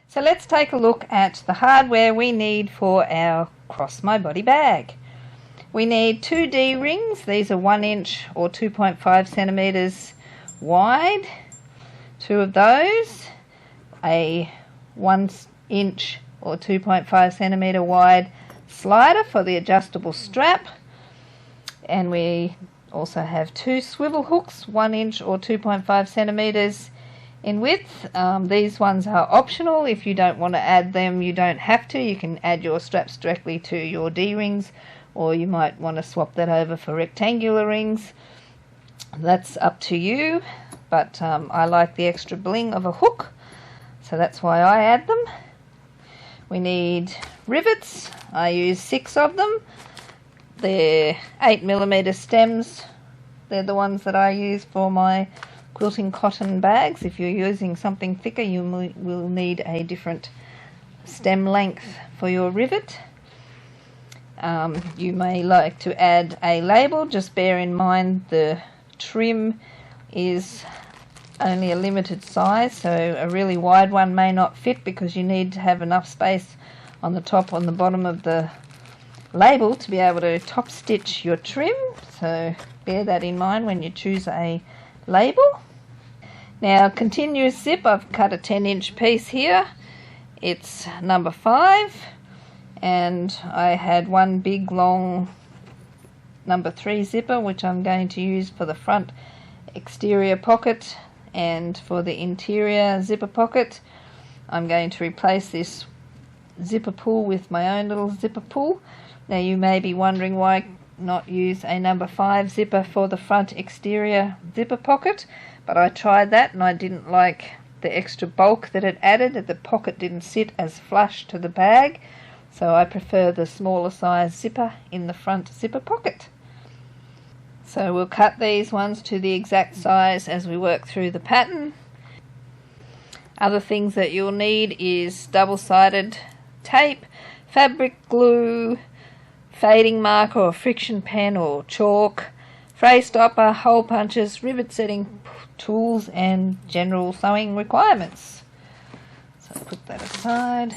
So let's take a look at the hardware we need for our Cross My Body bag. We need 2 D-rings. These are 1 inch or 2.5 centimeters wide. 2 of those. A 1 inch or 2.5 centimeter wide slider for the adjustable strap. And we also have 2 swivel hooks, 1 inch or 2.5 centimeters in width. These ones are optional. If you don't want to add them, you don't have to. You can add your straps directly to your D-rings, or you might want to swap that over for rectangular rings. That's up to you, but I like the extra bling of a hook, so that's why I add them. We need rivets. I use 6 of them. They're 8mm stems. They're the ones that I use for my quilting cotton bags. If you're using something thicker, you will need a different stem length for your rivet. You may like to add a label. Just bear in mind the trim is only a limited size, so a really wide one may not fit because you need to have enough space on the top and the bottom of the label to be able to top stitch your trim, so bear that in mind when you choose a label. Now, continuous zip, I've cut a 10-inch piece here. It's number 5, and I had one big long number 3 zipper, which I'm going to use for the front exterior pocket, and for the interior zipper pocket I'm going to replace this zipper pull with my own little zipper pull. Now, you may be wondering why not use a number 5 zipper for the front exterior zipper pocket, but I tried that and I didn't like the extra bulk that it added, that the pocket didn't sit as flush to the bag, so I prefer the smaller size zipper in the front zipper pocket. So we'll cut these ones to the exact size as we work through the pattern. Other things that you'll need is double-sided tape, fabric glue, fading marker or friction pen or chalk, fray stopper, hole punches, rivet setting tools, and general sewing requirements. So put that aside.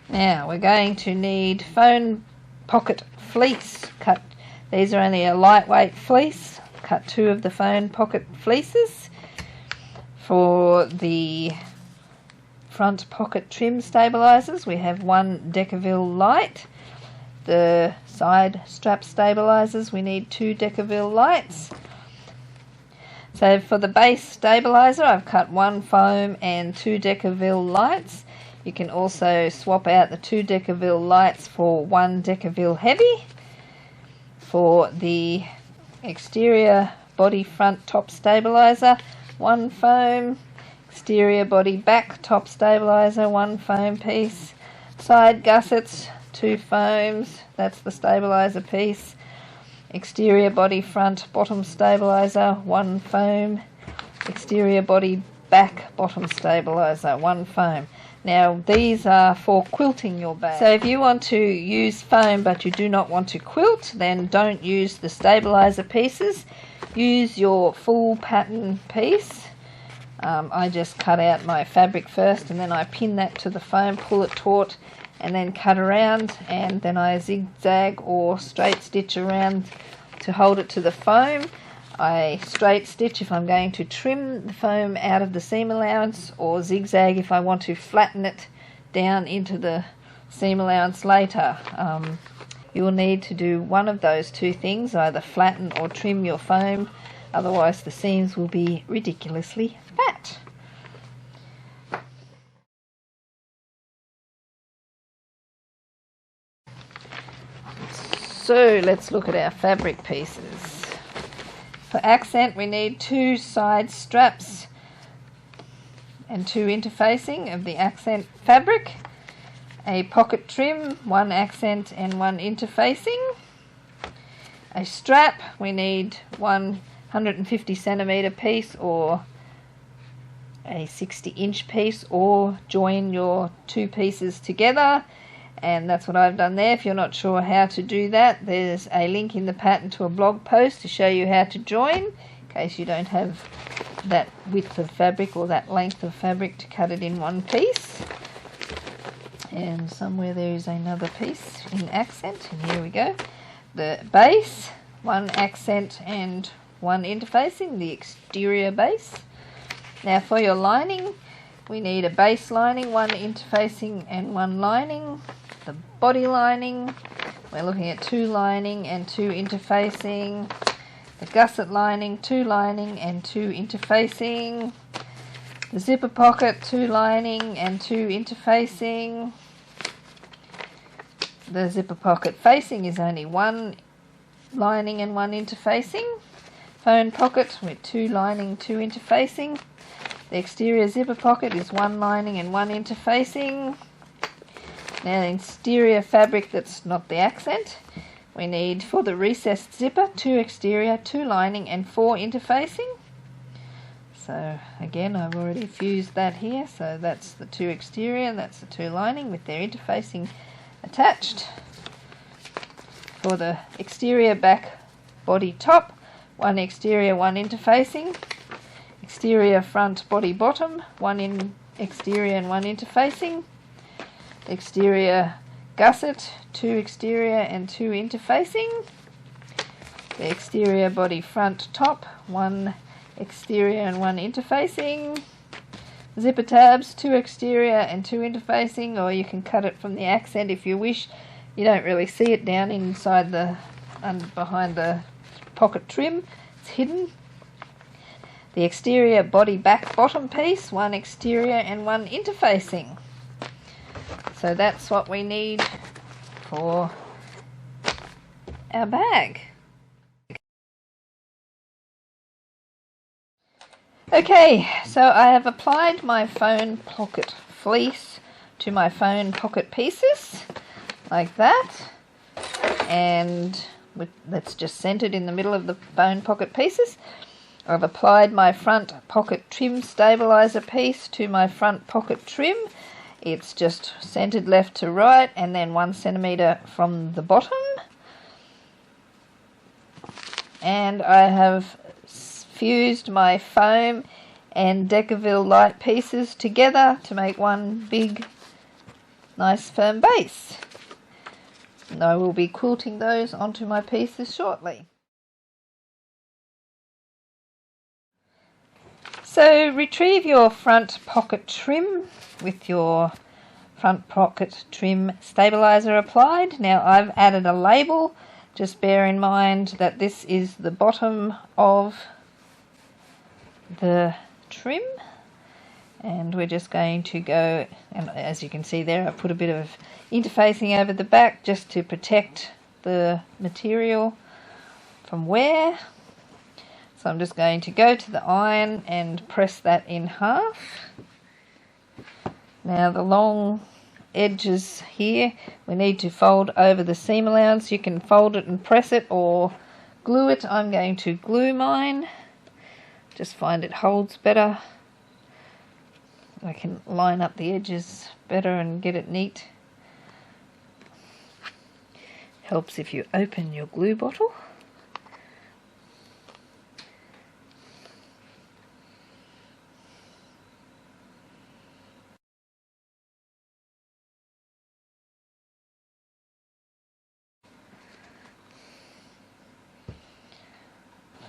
Now we're going to need phone pocket fleece cut. These are only a lightweight fleece. Cut 2 of the phone pocket fleeces. For the front pocket trim stabilizers, we have 1 Decaville light. The side strap stabilizers, we need 2 Decaville lights. So for the base stabilizer, I've cut 1 foam and 2 Decaville lights. You can also swap out the 2 Decaville lights for 1 Decaville heavy. For the exterior body front top stabilizer, 1 foam. Exterior body back top stabilizer, 1 foam piece. Side gussets, 2 foams. That's the stabilizer piece. Exterior body front bottom stabilizer, 1 foam. Exterior body back bottom stabilizer, 1 foam. Now, these are for quilting your bag. So if you want to use foam but you do not want to quilt, then don't use the stabilizer pieces. Use your full pattern piece. I just cut out my fabric first, and then I pin that to the foam, pull it taut, and then cut around, and then I zigzag or straight stitch around to hold it to the foam. I straight stitch if I'm going to trim the foam out of the seam allowance, or zigzag if I want to flatten it down into the seam allowance later. You'll need to do one of those 2 things, either flatten or trim your foam, otherwise the seams will be ridiculously fat. So let's look at our fabric pieces. For accent, we need 2 side straps and 2 interfacing of the accent fabric, a pocket trim, 1 accent and 1 interfacing, a strap. We need 150 centimeter piece or a 60-inch piece, or join your 2 pieces together, and that's what I've done there. If you're not sure how to do that, there's a link in the pattern to a blog post to show you how to join, in case you don't have that width of fabric or that length of fabric to cut it in one piece. And somewhere there is another piece in accent, and here we go. The base, one accent and one interfacing, the exterior base. Now for your lining, we need a base lining, one interfacing and one lining. The body lining, we're looking at 2 lining and 2 interfacing. The gusset lining, 2 lining and 2 interfacing. The zipper pocket, 2 lining and 2 interfacing. The zipper pocket facing is only 1 lining and 1 interfacing. Phone pocket with 2 lining, 2 interfacing. The exterior zipper pocket is 1 lining and 1 interfacing. Now the exterior fabric that's not the accent, we need for the recessed zipper 2 exterior, 2 lining and 4 interfacing. So again, I've already fused that here, so that's the 2 exterior, that's the 2 lining with their interfacing attached. For the exterior back body top, 1 exterior, 1 interfacing. Exterior front body bottom, 1 in exterior and 1 interfacing. Exterior gusset, 2 exterior and 2 interfacing. The exterior body front top, 1 exterior and 1 interfacing. Zipper tabs, 2 exterior and 2 interfacing, or you can cut it from the accent if you wish. You don't really see it down inside the behind the pocket trim, it's hidden. The exterior body back bottom piece, 1 exterior and 1 interfacing. So that's what we need for our bag. Okay, so I have applied my phone pocket fleece to my phone pocket pieces like that, and that's just centered in the middle of the phone pocket pieces. I've applied my front pocket trim stabilizer piece to my front pocket trim. It's just centered left to right and then 1 centimeter from the bottom. And I have fused my foam and Decaville light pieces together to make one big, nice firm base. And I will be quilting those onto my pieces shortly. So retrieve your front pocket trim with your front pocket trim stabilizer applied. Now I've added a label. Just bear in mind that this is the bottom of the trim, and we're just going to go, and as you can see there, I put a bit of interfacing over the back just to protect the material from wear. So I'm just going to go to the iron and press that in half. Now the long edges here, we need to fold over the seam allowance. You can fold it and press it or glue it. I'm going to glue mine. Just find it holds better. I can line up the edges better and get it neat. Helps if you open your glue bottle.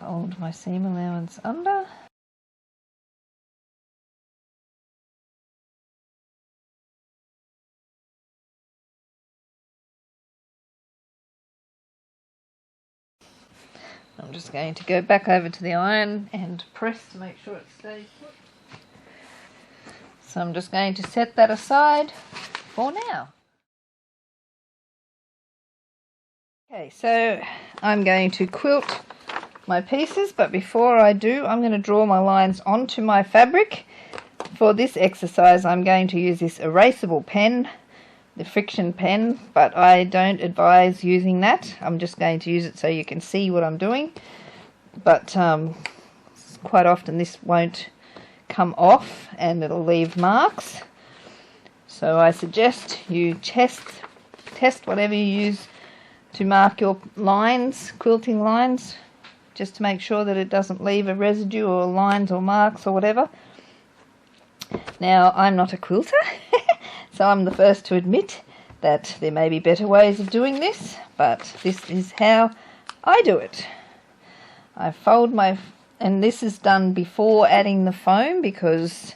Fold my seam allowance under. I'm just going to go back over to the iron and press to make sure it stays put. So I'm just going to set that aside for now. Okay, so I'm going to quilt my pieces, but before I do, I'm going to draw my lines onto my fabric. For this exercise, I'm going to use this erasable pen, the friction pen, but I don't advise using that. I'm just going to use it so you can see what I'm doing, but quite often this won't come off and it'll leave marks. So I suggest you test whatever you use to mark your lines, quilting lines. just to make sure that it doesn't leave a residue or lines or marks or whatever. Now, I'm not a quilter, so I'm the first to admit that there may be better ways of doing this, but this is how I do it. I fold my, and this is done before adding the foam because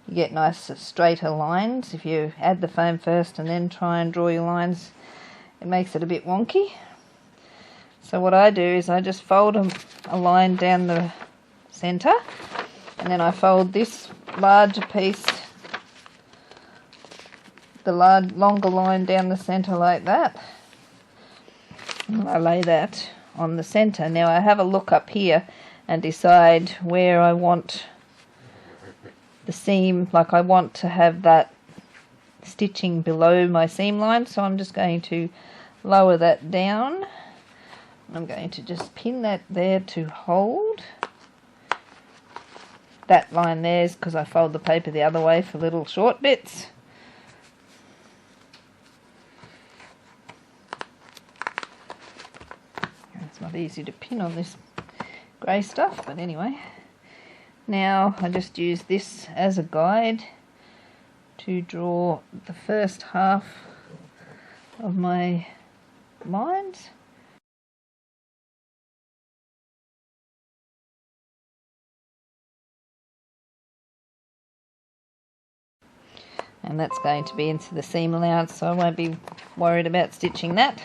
you get nice straighter lines. If you add the foam first and then try and draw your lines, it makes it a bit wonky. So what I do is I just fold a line down the centre, and then I fold this larger piece, the longer line down the centre like that. And I lay that on the centre. Now I have a look up here and decide where I want the seam, like I want to have that stitching below my seam line, so I'm just going to lower that down. I'm going to just pin that there to hold. That line there's because I fold the paper the other way for little short bits. It's not easy to pin on this grey stuff, but anyway. Now I just use this as a guide to draw the first half of my lines. And that's going to be into the seam allowance, so I won't be worried about stitching that.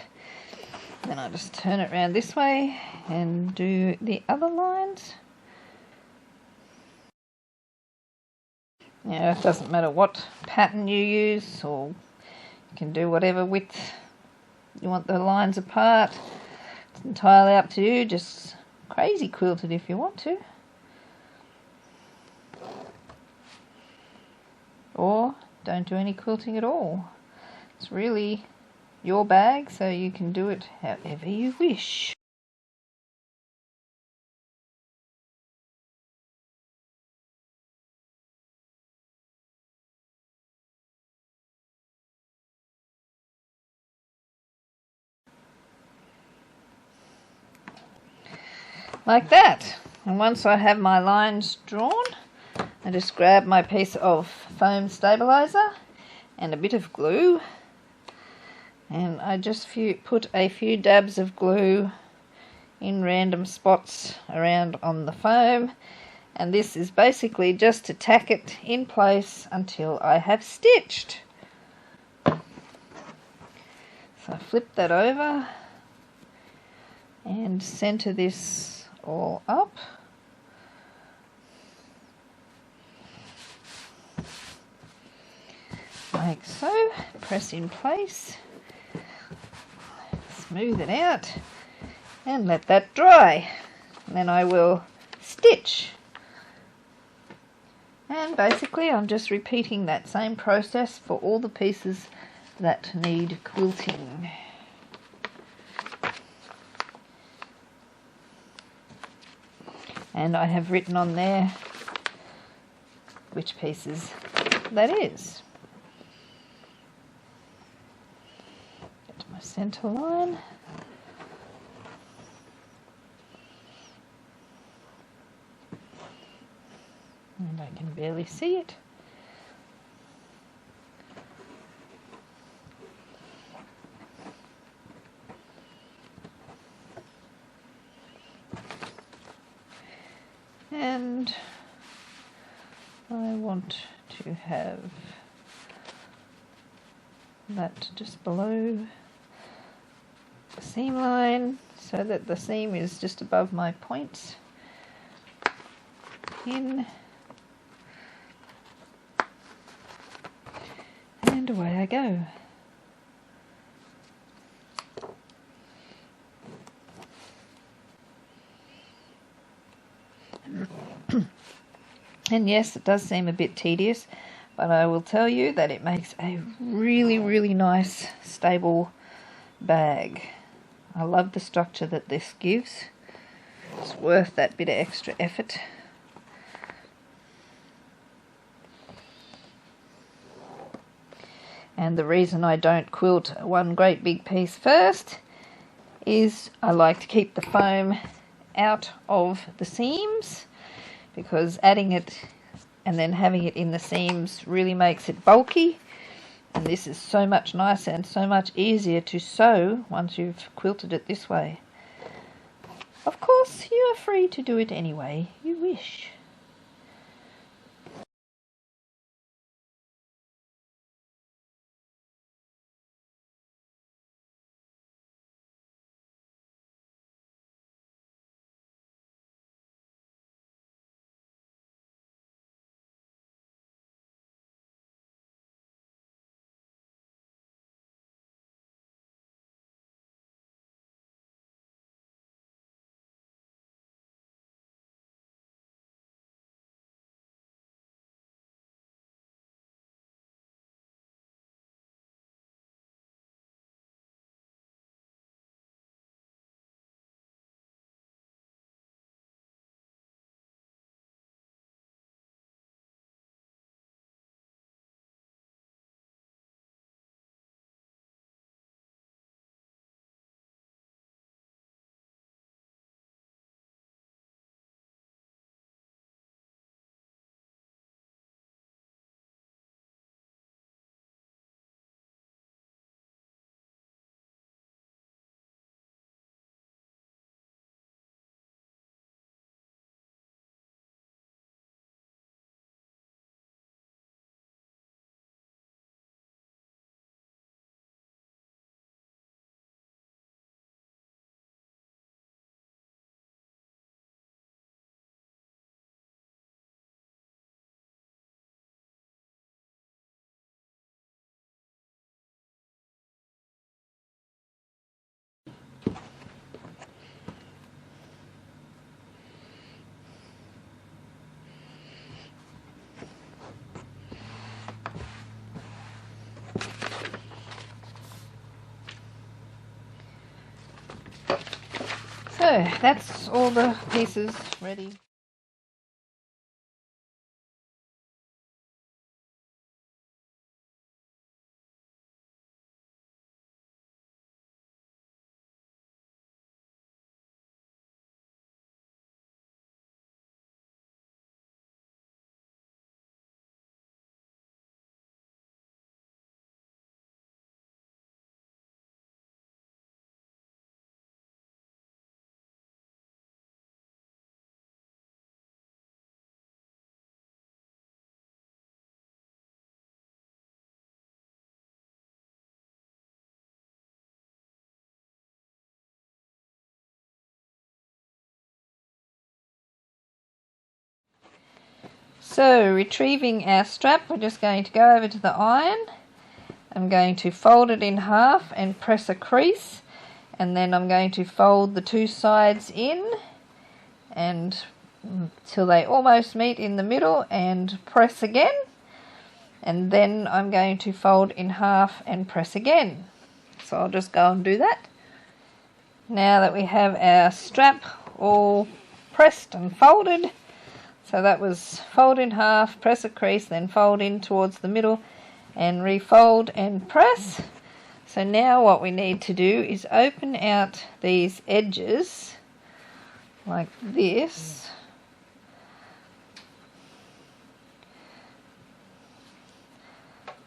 Then I just turn it around this way and do the other lines. Now, it doesn't matter what pattern you use, or you can do whatever width you want the lines apart. It's entirely up to you, just crazy quilt it if you want to. Or don't do any quilting at all. It's really your bag, so you can do it however you wish. Like that. And once I have my lines drawn, I just grab my piece of foam stabiliser and a bit of glue, and I just put a few dabs of glue in random spots around on the foam, and this is basically just to tack it in place until I have stitched. So I flip that over and centre this all up. Like so. Press in place, smooth it out and let that dry, and then I will stitch. And basically I'm just repeating that same process for all the pieces that need quilting. And I have written on there which pieces that is. Get to my centre line. And I can barely see it. And I want to have that just below the seam line so that the seam is just above my points. In and away I go. And yes, it does seem a bit tedious, but I will tell you that it makes a really, really nice, stable bag. I love the structure that this gives. It's worth that bit of extra effort. And the reason I don't quilt one great big piece first is I like to keep the foam out of the seams, because adding it and then having it in the seams really makes it bulky, and this is so much nicer and so much easier to sew once you've quilted it this way. Of course, you are free to do it any way you wish. So that's all the pieces ready. So, retrieving our strap, we're just going to go over to the iron. I'm going to fold it in half and press a crease, and then I'm going to fold the two sides in and till they almost meet in the middle and press again, and then I'm going to fold in half and press again. So I'll just go and do that. Now that we have our strap all pressed and folded, so that was fold in half, press a crease, then fold in towards the middle and refold and press. So now what we need to do is open out these edges like this,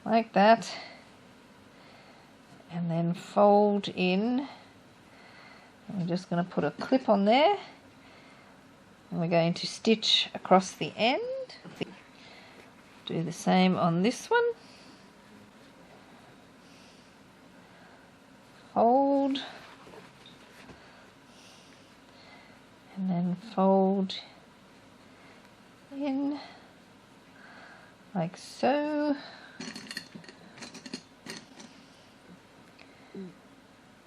like that, and then fold in. I'm just going to put a clip on there, and we're going to stitch across the end. Do the same on this one. Fold, and then fold in like so,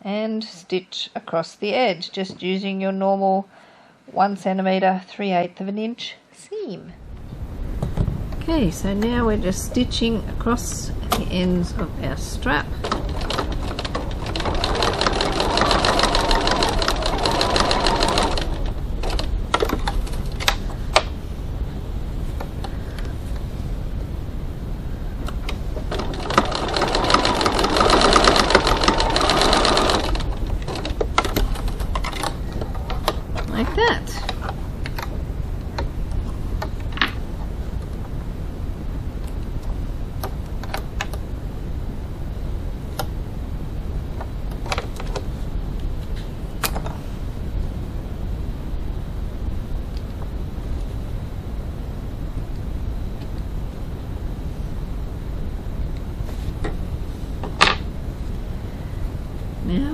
and stitch across the edge, just using your normal 1 centimeter 3/8 of an inch seam. Okay, so now we're just stitching across the ends of our strap. Like that.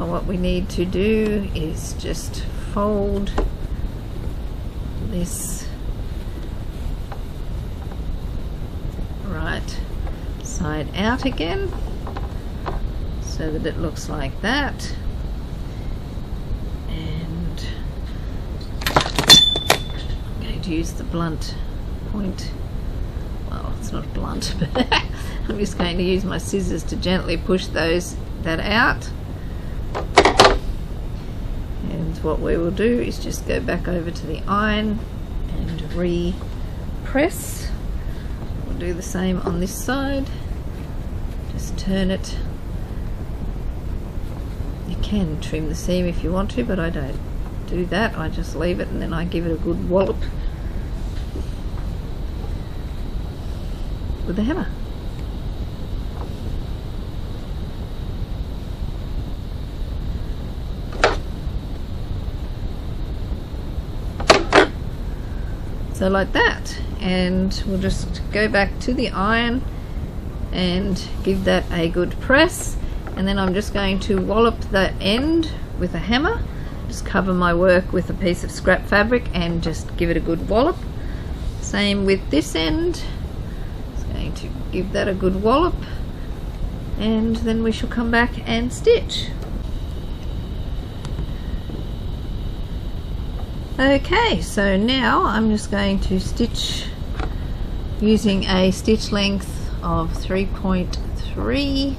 Now what we need to do is just fold this right side out again so that it looks like that, and I'm going to use the blunt point. Well, it's not blunt, but I'm just going to use my scissors to gently push that out. And what we will do is just go back over to the iron and re-press. We'll do the same on this side. Just turn it. You can trim the seam if you want to, but I don't do that. I just leave it and then I give it a good wallop with a hammer. So like that, and we'll just go back to the iron and give that a good press, and then I'm just going to wallop the end with a hammer. Just cover my work with a piece of scrap fabric and just give it a good wallop. Same with this end. Just going to give that a good wallop, and then we shall come back and stitch. Okay, so now I'm just going to stitch using a stitch length of 3.3.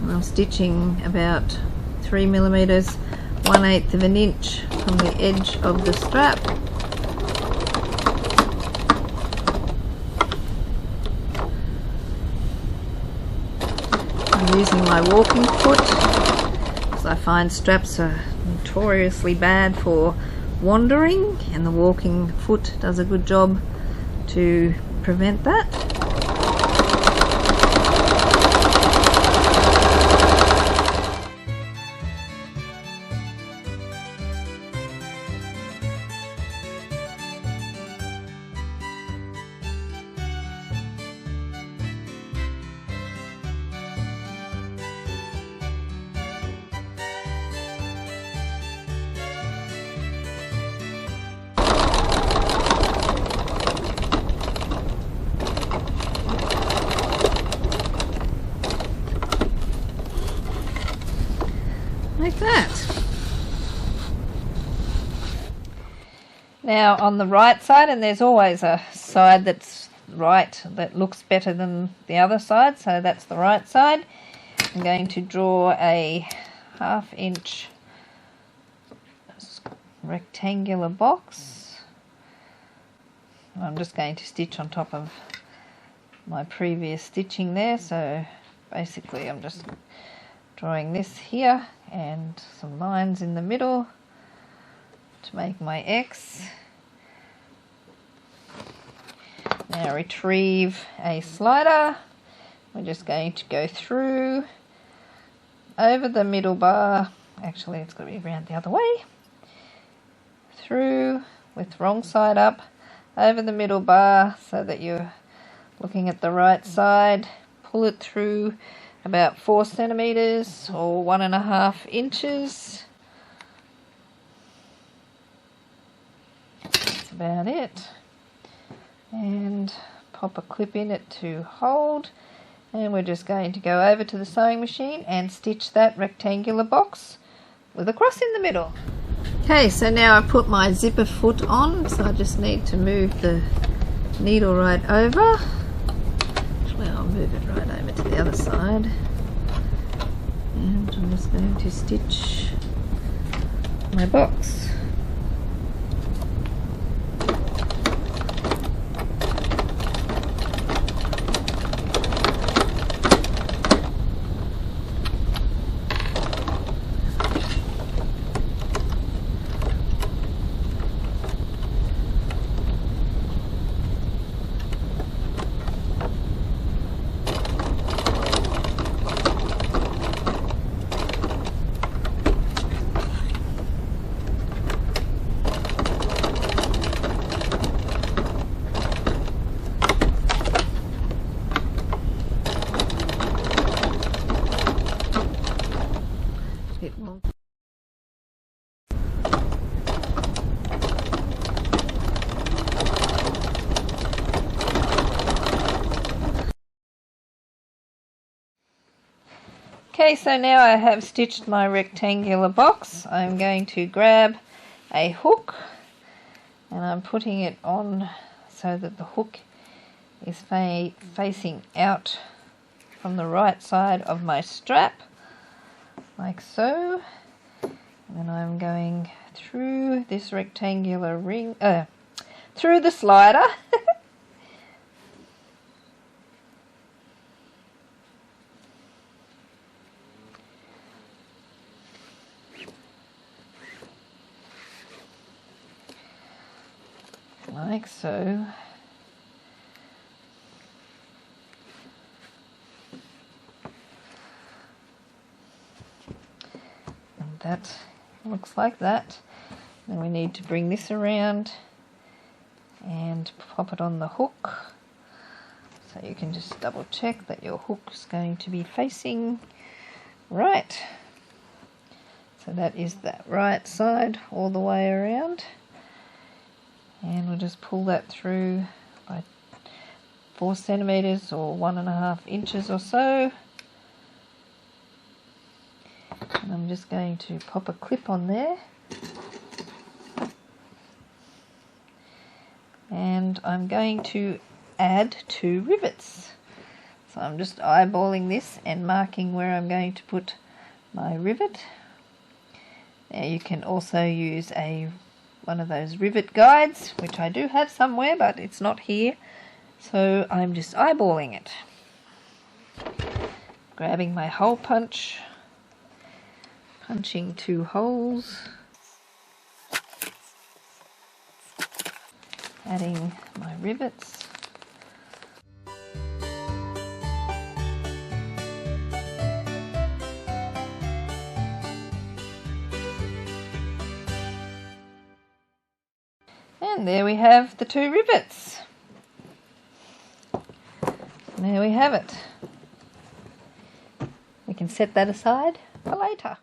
And I'm stitching about 3 millimeters, 1/8 of an inch from the edge of the strap. Using my walking foot because I find straps are notoriously bad for wandering, and the walking foot does a good job to prevent that. Like that. Now on the right side, and there's always a side that's right that looks better than the other side, so that's the right side. I'm going to draw a 1/2 inch rectangular box. I'm just going to stitch on top of my previous stitching there, so basically I'm just drawing this here and some lines in the middle to make my X. Now retrieve a slider. We're just going to go through over the middle bar. Actually, it's got to be around the other way. Through with wrong side up over the middle bar so that you're looking at the right side. Pull it through about 4 centimeters or 1.5 inches. That's about it. And pop a clip in it to hold. And we're just going to go over to the sewing machine and stitch that rectangular box with a cross in the middle. Okay, so now I put my zipper foot on, so I just need to move the needle right over. Actually, I'll move it right over to the other side. And I'm just going to stitch my box. Okay, so now I have stitched my rectangular box. I'm going to grab a hook and I'm putting it on so that the hook is facing out from the right side of my strap, like so. And then I'm going through this rectangular ring, through the slider. Like so. And that looks like that. Then we need to bring this around and pop it on the hook. So you can just double check that your hook is going to be facing right. So that is that right side all the way around. And we'll just pull that through by 4 centimeters or 1.5 inches or so. And I'm just going to pop a clip on there. And I'm going to add 2 rivets. So I'm just eyeballing this and marking where I'm going to put my rivet. Now you can also use one of those rivet guides, which I do have somewhere, but it's not here. So I'm just eyeballing it. Grabbing my hole punch, punching 2 holes, adding my rivets. And there we have the 2 rivets. There we have it. We can set that aside for later.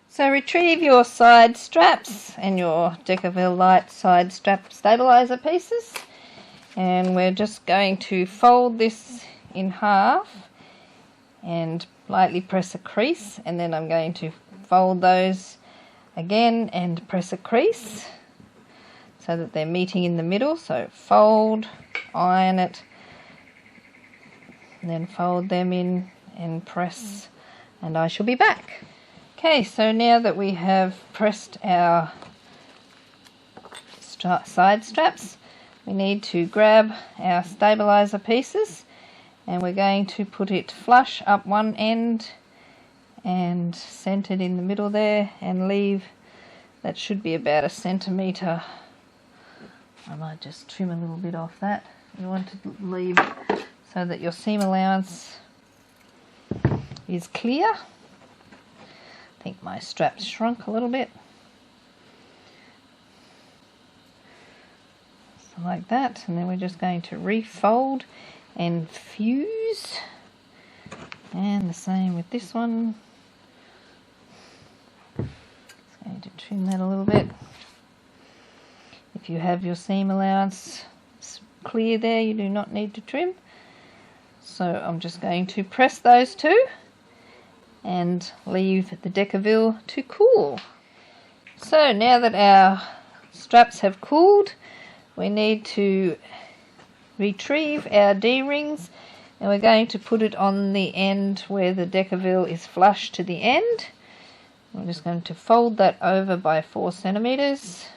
So retrieve your side straps and your Decaville Light side strap stabilizer pieces, and we're just going to fold this in half and lightly press a crease, and then I'm going to fold those again and press a crease so that they're meeting in the middle. So fold, iron it, and then fold them in and press, and I shall be back. Okay, so now that we have pressed our side straps, we need to grab our stabilizer pieces and we're going to put it flush up one end and centered in the middle there, and leave, that should be about 1 centimetre. I might just trim a little bit off that. You want to leave so that your seam allowance is clear. I think my straps shrunk a little bit. So like that, and then we're just going to refold and fuse. And the same with this one. Just going to trim that a little bit. If you have your seam allowance clear there, you do not need to trim. So I'm just going to press those 2 and leave the Decaville to cool. So now that our straps have cooled, we need to retrieve our D-rings, and we're going to put it on the end where the Decaville is flush to the end. I'm just going to fold that over by 4 centimeters,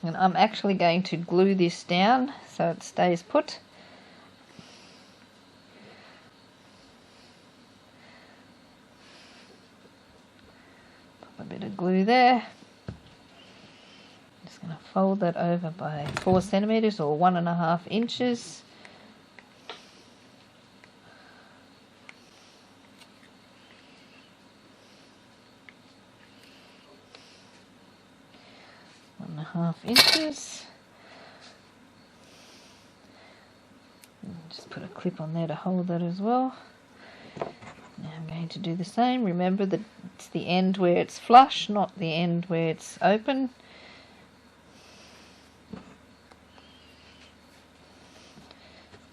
and I'm actually going to glue this down so it stays put. Pop a bit of glue there. Just going to fold that over by 4 centimeters or 1.5 inches. Inches. Just put a clip on there to hold that as well. Now I'm going to do the same. Remember that it's the end where it's flush, not the end where it's open.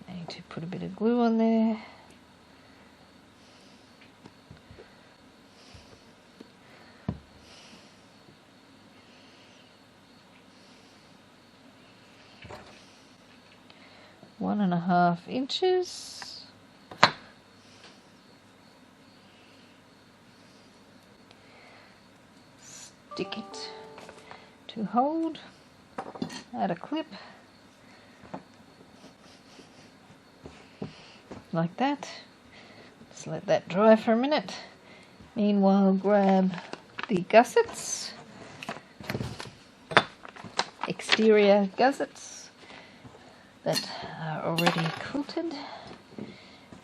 I'm going to put a bit of glue glue on there. One and a half inches. Stick it to hold. Add a clip. Like that. Just let that dry for a minute. Meanwhile, grab the gussets, exterior gussets that are already quilted,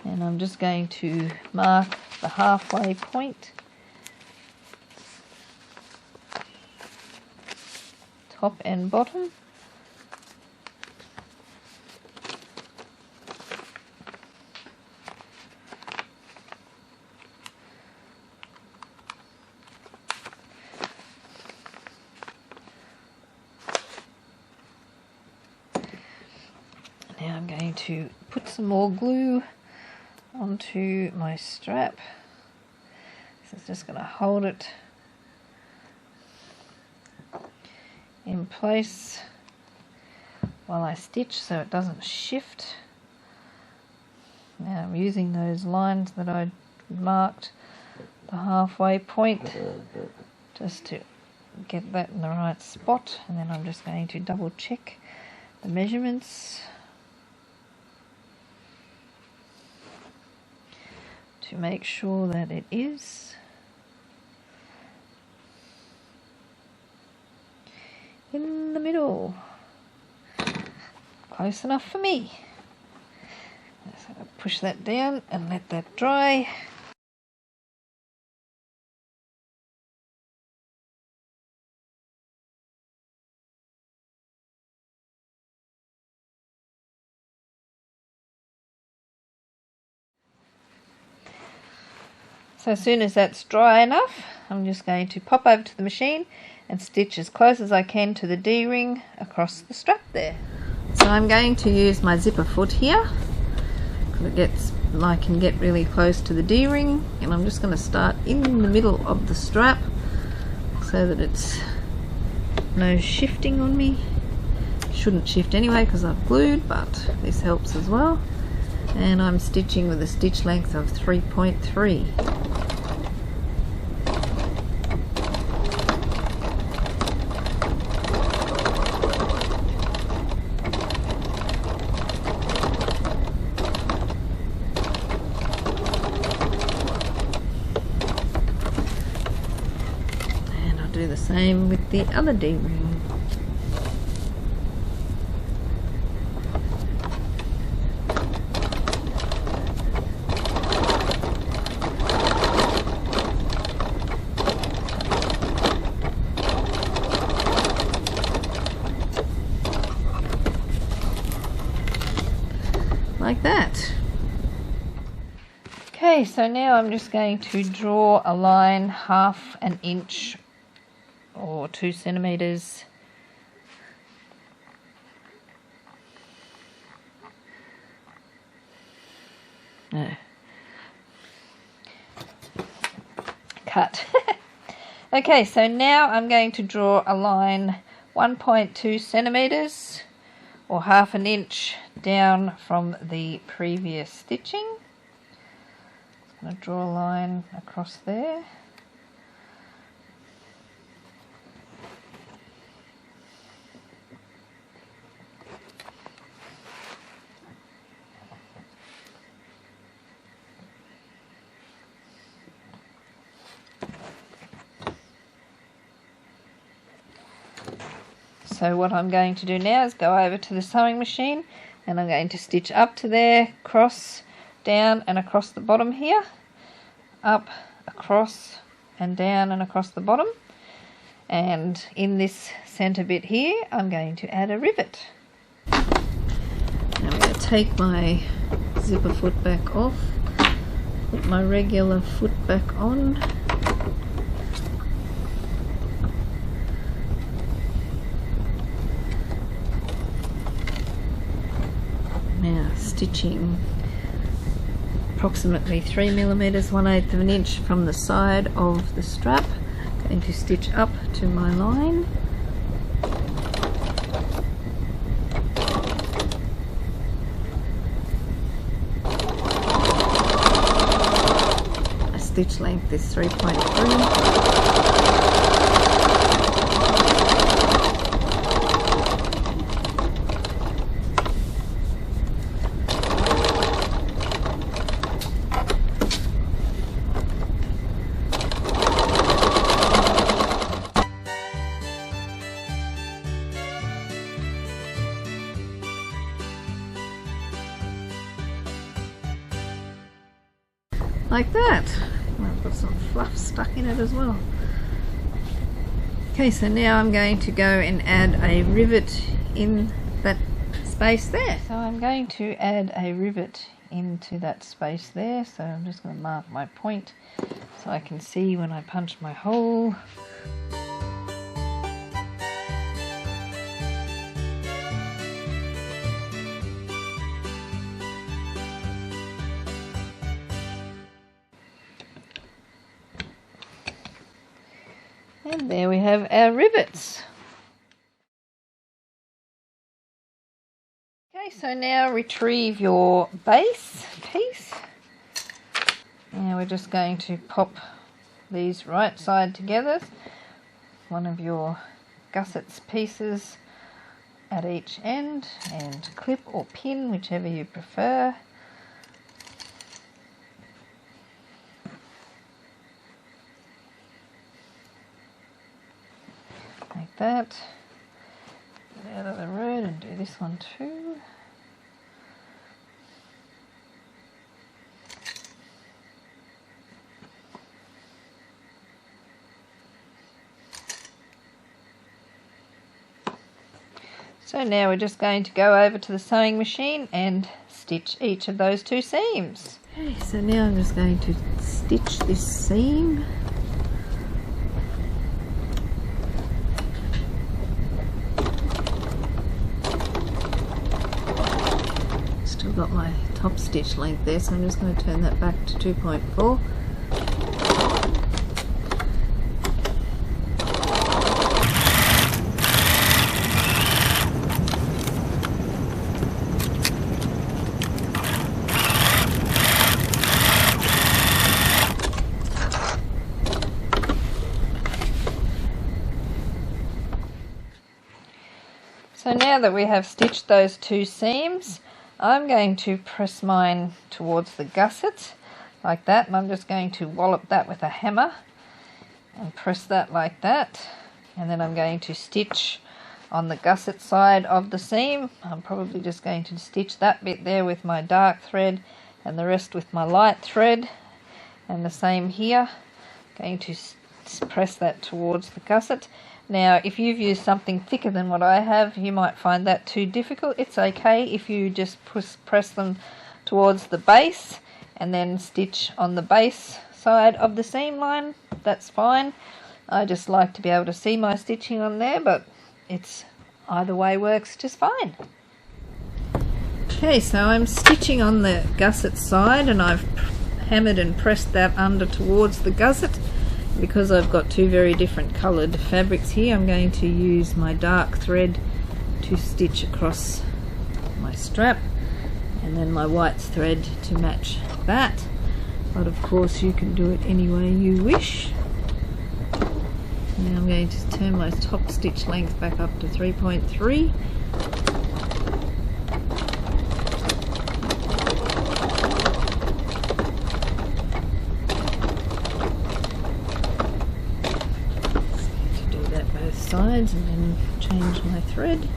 and I'm just going to mark the halfway point, top and bottom. Now I'm going to put some more glue onto my strap. So it's just going to hold it in place while I stitch so it doesn't shift. Now I'm using those lines that I marked, the halfway point, just to get that in the right spot, and then I'm just going to double check the measurements to make sure that it is in the middle, close enough for me. So I'll push that down and let that dry. So as soon as that's dry enough, I'm just going to pop over to the machine and stitch as close as I can to the D-ring across the strap there. So I'm going to use my zipper foot here, because I can get really close to the D-ring, and I'm just going to start in the middle of the strap so that it's no shifting on me. Shouldn't shift anyway because I've glued, but this helps as well. And I'm stitching with a stitch length of 3.3. And I'll do the same with the other D-ring. Like that. Okay, so now I'm just going to draw a line 1/2 an inch or 2 centimeters cut. Okay, so now I'm going to draw a line 1.2 centimeters or 1/2 an inch down from the previous stitching. I'm going to draw a line across there. So what I'm going to do now is go over to the sewing machine, and I'm going to stitch up to there, cross, down and across the bottom here, up, across and down and across the bottom, and in this center bit here I'm going to add a rivet. Now I'm going to take my zipper foot back off, put my regular foot back on, now stitching approximately 3mm, 1/8 of an inch from the side of the strap. Going to stitch up to my line. A stitch length is 3.3. Like that. I've got some fluff stuck in it as well. Okay, so now I'm going to go and add a rivet in that space there. So I'm going to add a rivet into that space there. So I'm just going to mark my point so I can see when I punch my hole. And there we have our rivets. Okay, so now retrieve your base piece. Now we're just going to pop these right side together. One of your Gusset's pieces at each end, and clip or pin, whichever you prefer. Like that. Get out of the road and do this one too. So now we're just going to go over to the sewing machine and stitch each of those two seams. Okay, so now I'm just going to stitch this seam. Still got my top stitch length there, so I'm just going to turn that back to 2.4. So now that we have stitched those two seams, I'm going to press mine towards the gusset like that, and I'm just going to wallop that with a hammer and press that like that, and then I'm going to stitch on the gusset side of the seam. I'm probably just going to stitch that bit there with my dark thread and the rest with my light thread, and the same here. Going to press that towards the gusset. Now, if you've used something thicker than what I have, you might find that too difficult. It's okay if you just press them towards the base and then stitch on the base side of the seam line. That's fine. I just like to be able to see my stitching on there, but it's either way works just fine. Okay, so I'm stitching on the gusset side, and I've hammered and pressed that under towards the gusset. Because I've got two very different coloured fabrics here, I'm going to use my dark thread to stitch across my strap, and then my white thread to match that. But of course you can do it any way you wish. Now I'm going to turn my top stitch length back up to 3.3. Sides and then change my thread.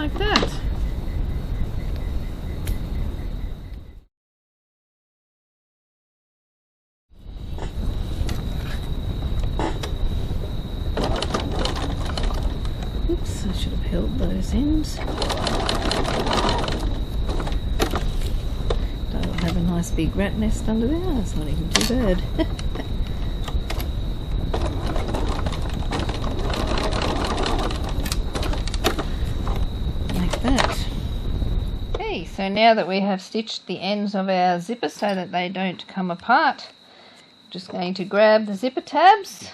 like that. Oops, I should have held those ends. Don't have a nice big rat nest under there. That's not even too bad. Like that. Okay, so now that we have stitched the ends of our zipper so that they don't come apart, I'm just going to grab the zipper tabs.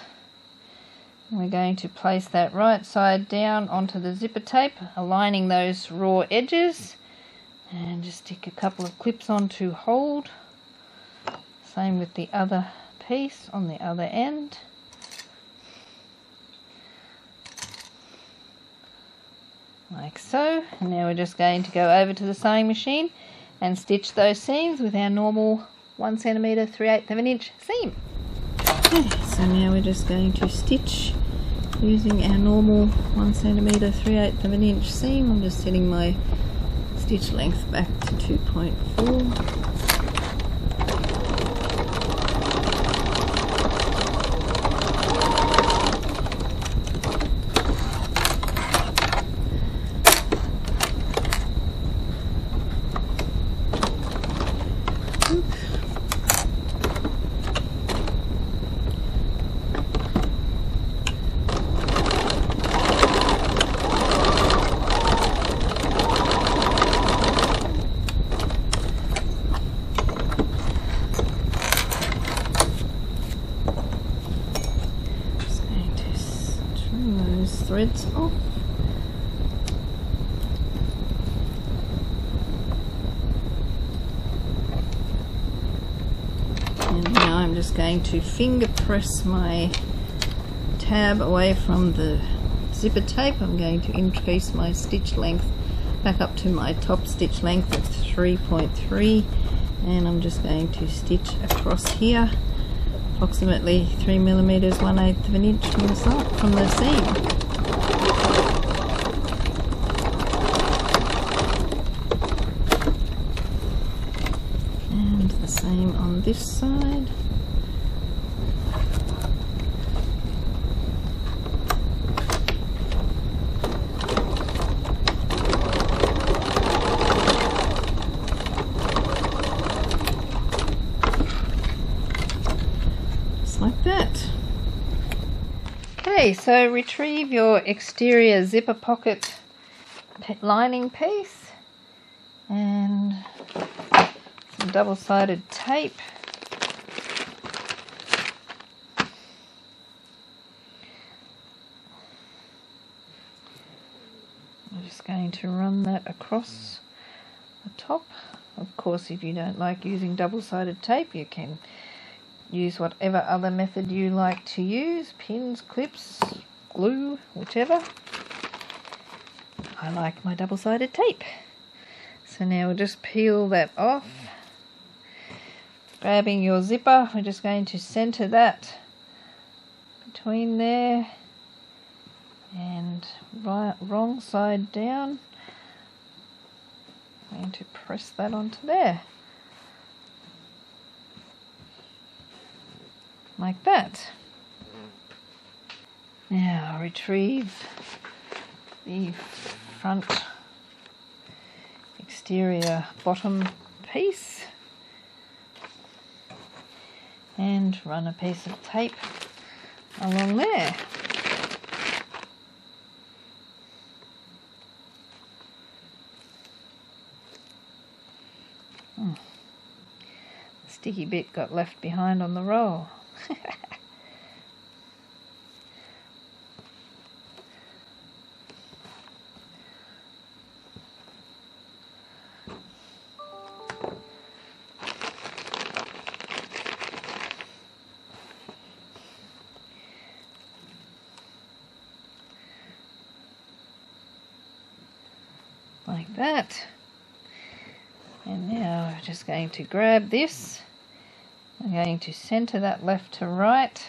We're going to place that right side down onto the zipper tape, aligning those raw edges, and just stick a couple of clips on to hold. Same with the other piece on the other end. Like so. And now we're just going to go over to the sewing machine and stitch those seams with our normal 1 cm 3/8 of an inch seam. Okay, so now we're just going to stitch using our normal 1 cm 3/8 of an inch seam. I'm just setting my stitch length back to 2.4. Threads off. And now I'm just going to finger press my tab away from the zipper tape. I'm going to increase my stitch length back up to my top stitch length of 3.3, and I'm just going to stitch across here approximately 3 mm 1/8 of an inch from the seam. Same on this side. Just like that. Okay, so retrieve your exterior zipper pocket lining piece and double-sided tape. I'm just going to run that across the top. Of course, if you don't like using double-sided tape, you can use whatever other method you like to use, pins, clips, glue, whichever. I like my double-sided tape. So now we'll just peel that off. Grabbing your zipper, we're just going to center that between there and wrong side down. I'm going to press that onto there. Like that. Now retrieve the front exterior bottom piece and run a piece of tape along there. The sticky bit got left behind on the roll. Like that. And now we're just going to grab this. I'm going to center that left to right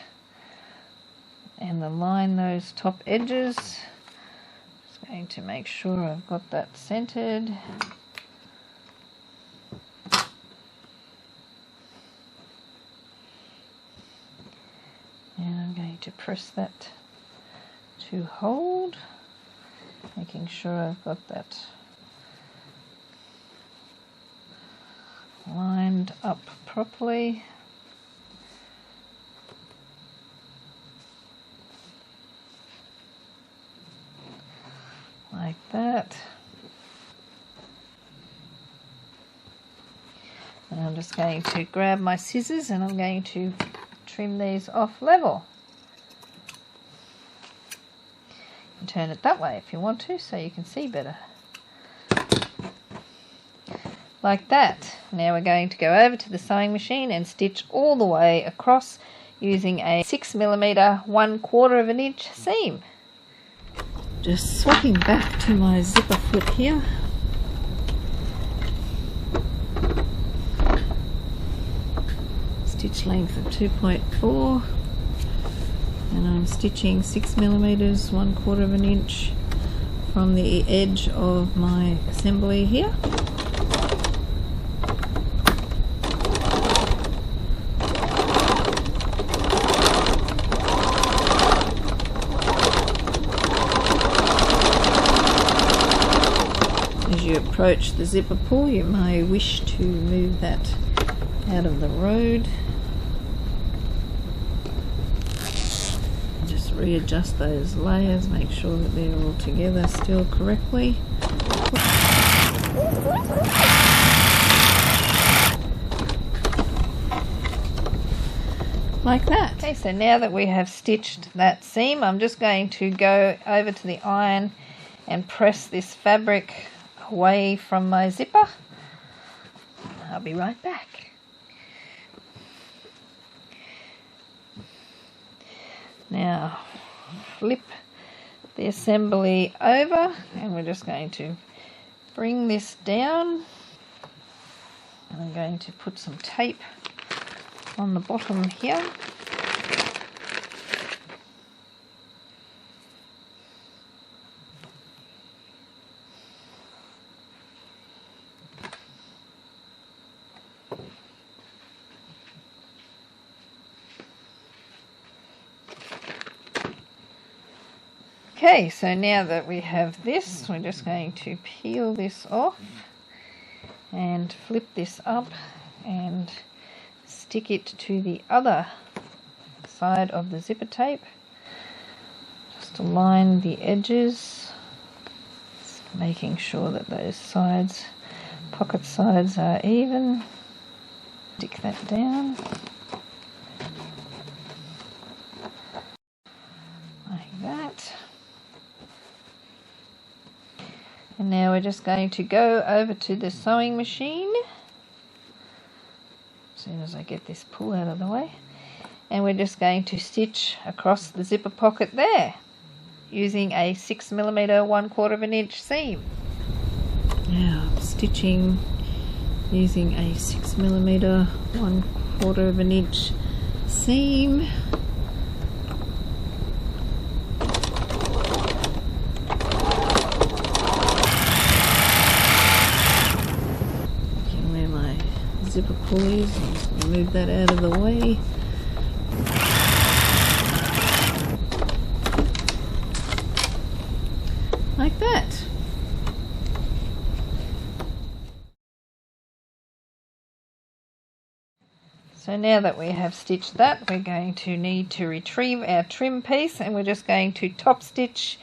and align those top edges. Just Going to make sure I've got that centered. And I'm going to press that to hold, making sure I've got that lined up properly. Like that. And I'm just going to grab my scissors and I'm going to trim these off level. And turn it that way if you want to, so you can see better. Like that. Now we're going to go over to the sewing machine and stitch all the way across using a 6mm 1/4 of an inch seam. Just swapping back to my zipper foot here. Stitch length of 2.4, and I'm stitching 6mm 1/4 of an inch from the edge of my assembly here. As you approach the zipper pull, you may wish to move that out of the road. Just readjust those layers, make sure that they're all together still correctly. Like that. Okay, so now that we have stitched that seam, I'm just going to go over to the iron and press this fabric away from my zipper. I'll be right back. Now flip the assembly over and we're just going to bring this down, and I'm going to put some tape on the bottom here. Okay, so now that we have this, we're just going to peel this off and flip this up and stick it to the other side of the zipper tape. Just align the edges, making sure that those sides, pocket sides, are even. Stick that down. Like that. And now we're just going to go over to the sewing machine as soon as I get this pull out of the way, and we're just going to stitch across the zipper pocket there using a 6mm 1/4 of an inch seam. Now I'm stitching using a 6mm 1/4 of an inch seam. Zipper pulleys, and move that out of the way. Like that. So now that we have stitched that, we're going to need to retrieve our trim piece, and we're just going to top stitch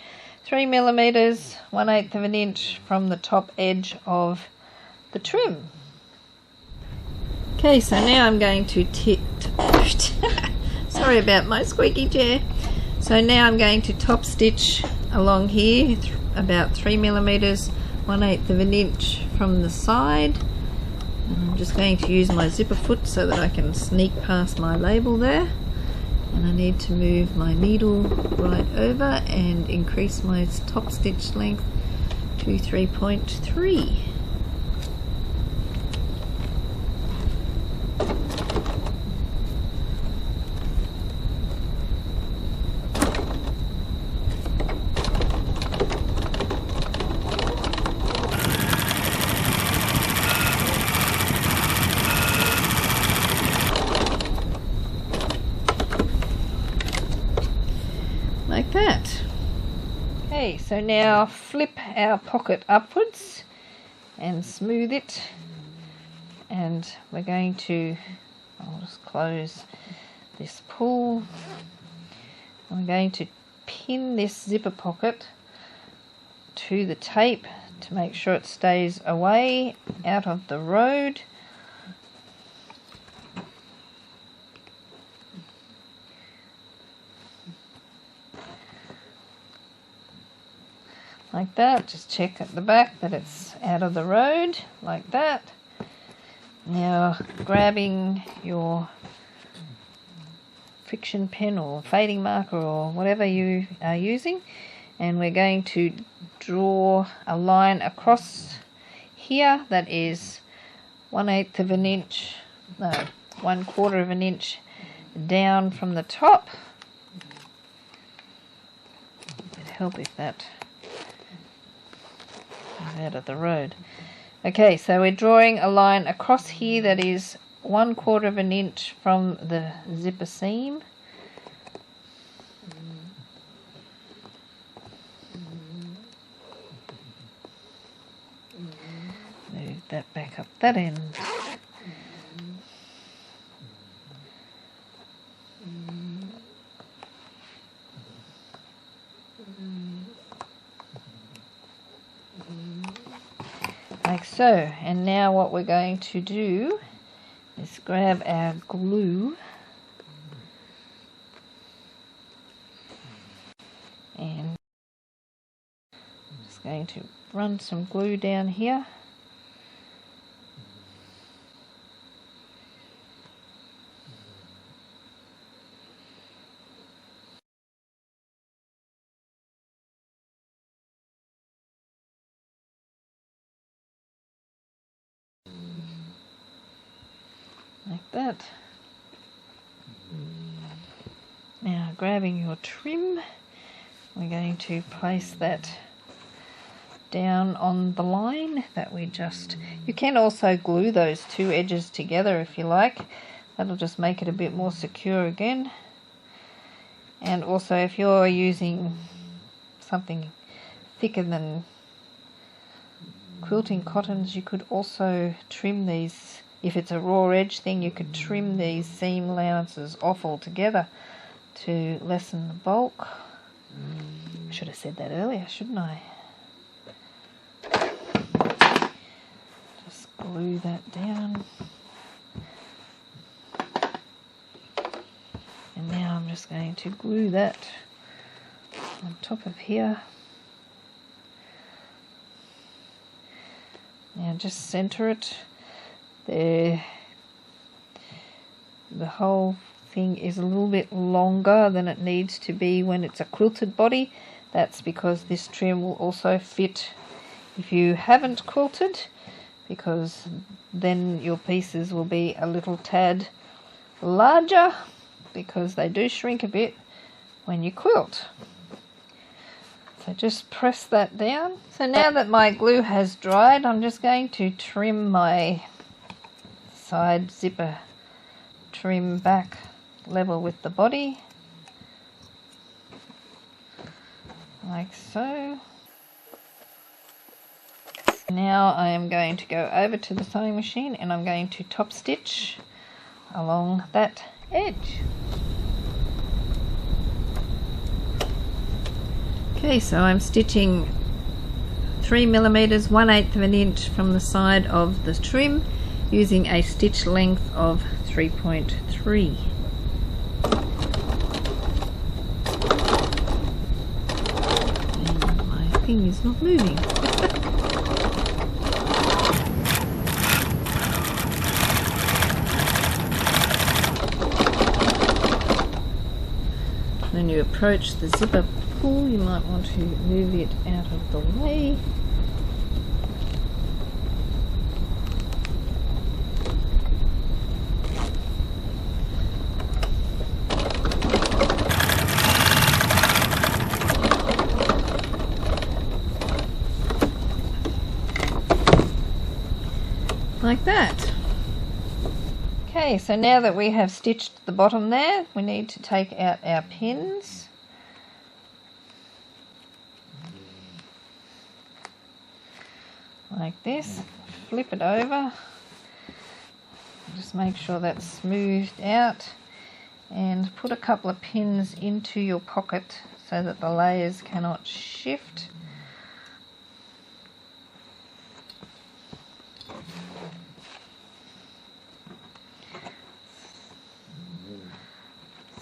3mm 1/8 of an inch from the top edge of the trim. Okay, so now I'm going to sorry about my squeaky chair. So now I'm going to top stitch along here about 3mm 1/8 of an inch from the side. And I'm just going to use my zipper foot so that I can sneak past my label there. And I need to move my needle right over and increase my top stitch length to 3.3. that. Okay, so now flip our pocket upwards and smooth it, and we're going to, I'll just close this pull. I'm going to pin this zipper pocket to the tape to make sure it stays away out of the road. Like that. Just check at the back that it's out of the road, like that. Now grabbing your friction pen or fading marker or whatever you are using, and we're going to draw a line across here that is 1/8 of an inch, no, 1/4 of an inch down from the top. It'd help if that was out of the road. Okay, so we're drawing a line across here that is 1/4 of an inch from the zipper seam. Move that back up that end. Like so. And now what we're going to do is grab our glue and I'm just going to run some glue down here. Like that. Now grabbing your trim, we're going to place that down on the line that we just, you can also glue those two edges together if you like. That'll just make it a bit more secure again. And also if you're using something thicker than quilting cottons, you could also trim these. If it's a raw edge thing, you could trim these seam allowances off altogether to lessen the bulk. Should have said that earlier, shouldn't I? Just glue that down. And now I'm just going to glue that on top of here. Now just center it. The whole thing is a little bit longer than it needs to be when it's a quilted body. That's because this trim will also fit if you haven't quilted, because then your pieces will be a little tad larger, because they do shrink a bit when you quilt. So just press that down. So now that my glue has dried, I'm just going to trim my side zipper trim back level with the body, like so. Now I am going to go over to the sewing machine and I'm going to top stitch along that edge. Okay, so I'm stitching 3mm 1/8 of an inch from the side of the trim, using a stitch length of 3.3. And my thing is not moving. When you approach the zipper pull, you might want to move it out of the way. Like that. Okay, so now that we have stitched the bottom there, we need to take out our pins. like this. Flip it over. Just make sure that's smoothed out, and put a couple of pins into your pocket so that the layers cannot shift.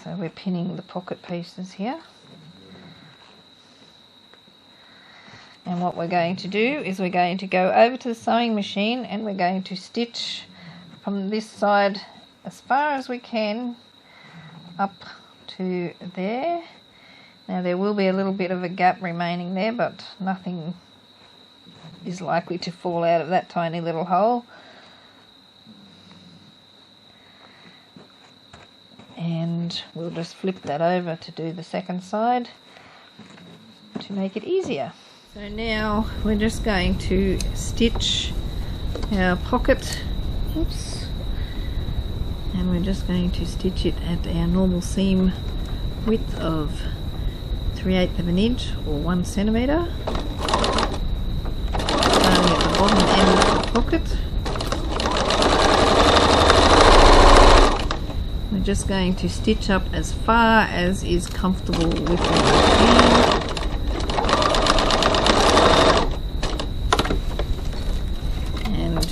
So we're pinning the pocket pieces here. And what we're going to do is we're going to go over to the sewing machine and we're going to stitch from this side as far as we can up to there. Now there will be a little bit of a gap remaining there, but nothing is likely to fall out of that tiny little hole. And we'll just flip that over to do the second side to make it easier. So now we're just going to stitch our pocket, oops, and we're just going to stitch it at our normal seam width of 3/8 of an inch or 1 centimetre, starting at the bottom end of the pocket. We're just going to stitch up as far as is comfortable with your hand.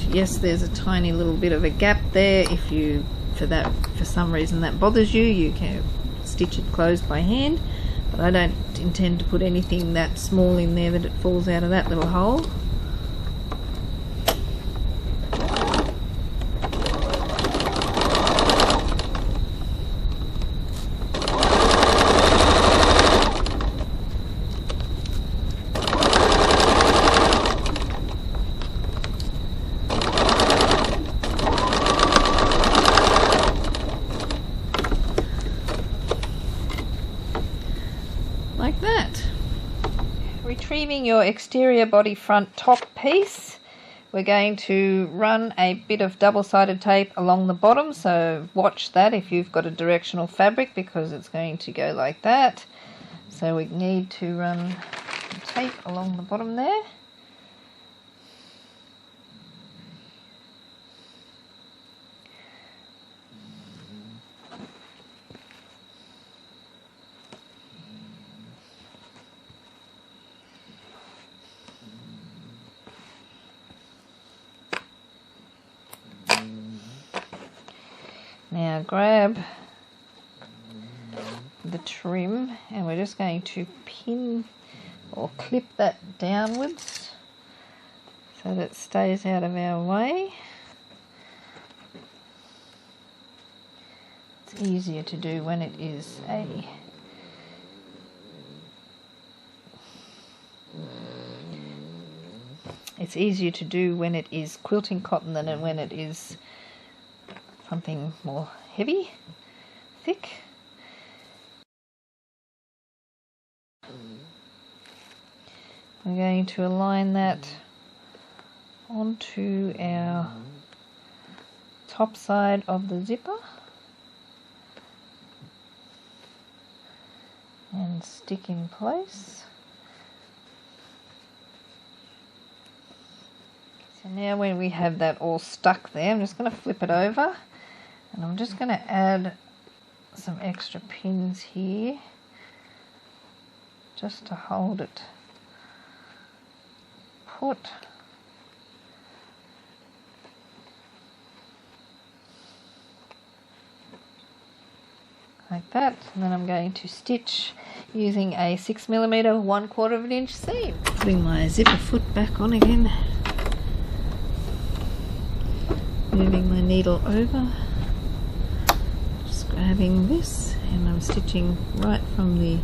Yes, there's a tiny little bit of a gap there. If you, for some reason that bothers you, you can stitch it closed by hand, but I don't intend to put anything that small in there that it falls out of that little hole. Like that. Retrieving your exterior body front top piece, we're going to run a bit of double-sided tape along the bottom, so watch that if you've got a directional fabric, because it's going to go like that. So we need to run tape along the bottom there. Now grab the trim and we're just going to pin or clip that downwards so that it stays out of our way. It's easier to do when it is quilting cotton than when it is something more heavy, thick. We're going to align that onto our top side of the zipper and stick in place. So now when we have that all stuck there, I'm just going to flip it over. And I'm just going to add some extra pins here just to hold it put. Like that. And then I'm going to stitch using a 6mm 1/4 of an inch seam. Putting my zipper foot back on again. Moving my needle over. Grabbing this, and I'm stitching right from the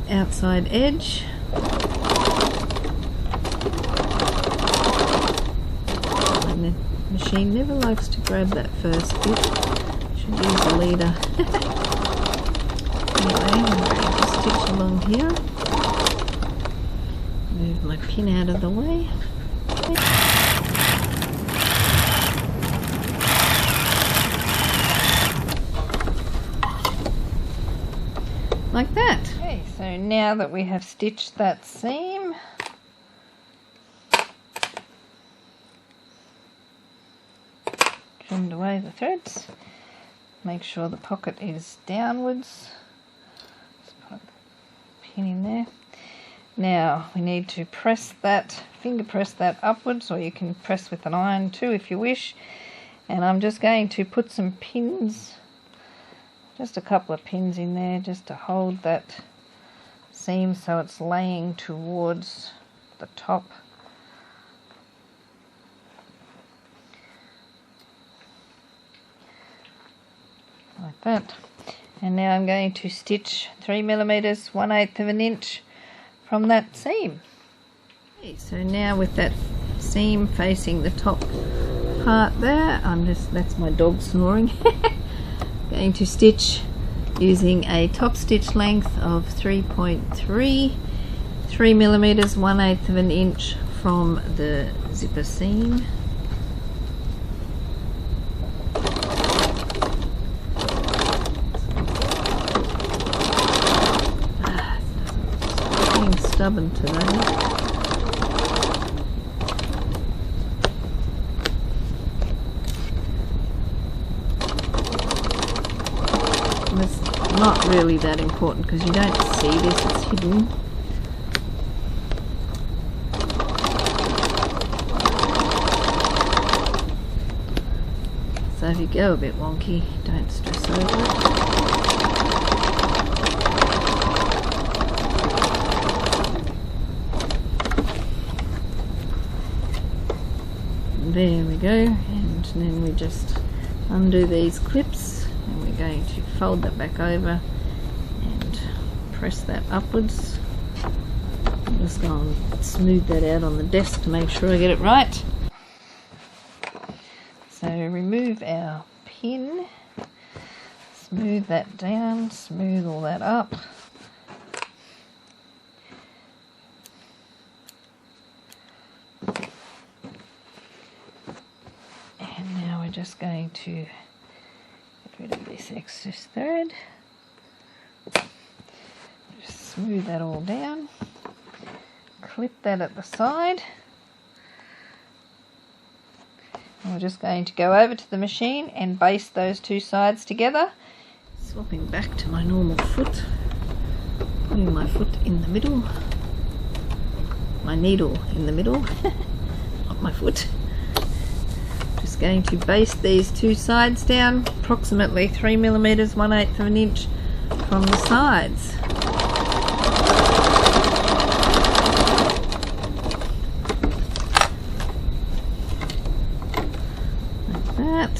outside edge. And the machine never likes to grab that first bit. Should use a leader. Anyway, I'm going to stitch along here. Move my pin out of the way. Like that. Okay, so now that we have stitched that seam, trimmed away the threads. Make sure the pocket is downwards. Just put the pin in there. Now we need to press that, finger press that upwards, or you can press with an iron too if you wish. And I'm just going to put some pins, just a couple of pins in there, just to hold that seam so it's laying towards the top. Like that. And now I'm going to stitch 3mm 1/8 of an inch from that seam. Okay, so now with that seam facing the top part there, that's my dog snoring. Going to stitch using a top stitch length of 3.3, 3mm 1/8 of an inch from the zipper seam. Stubborn today. And it's not really that important because you don't see this, it's hidden. So if you go a bit wonky, don't stress over it. There we go, and then we just undo these clips, and we're going to fold that back over and press that upwards. I'm just going to smooth that out on the desk to make sure I get it right. So remove our pin, smooth that down, smooth all that up. Just going to get rid of this excess thread, just smooth that all down, clip that at the side, and we're just going to go over to the machine and baste those two sides together. Swapping back to my normal foot, putting my foot in the middle, my needle in the middle, not my foot. Going to baste these two sides down, approximately 3mm 1/8 of an inch from the sides. Like that.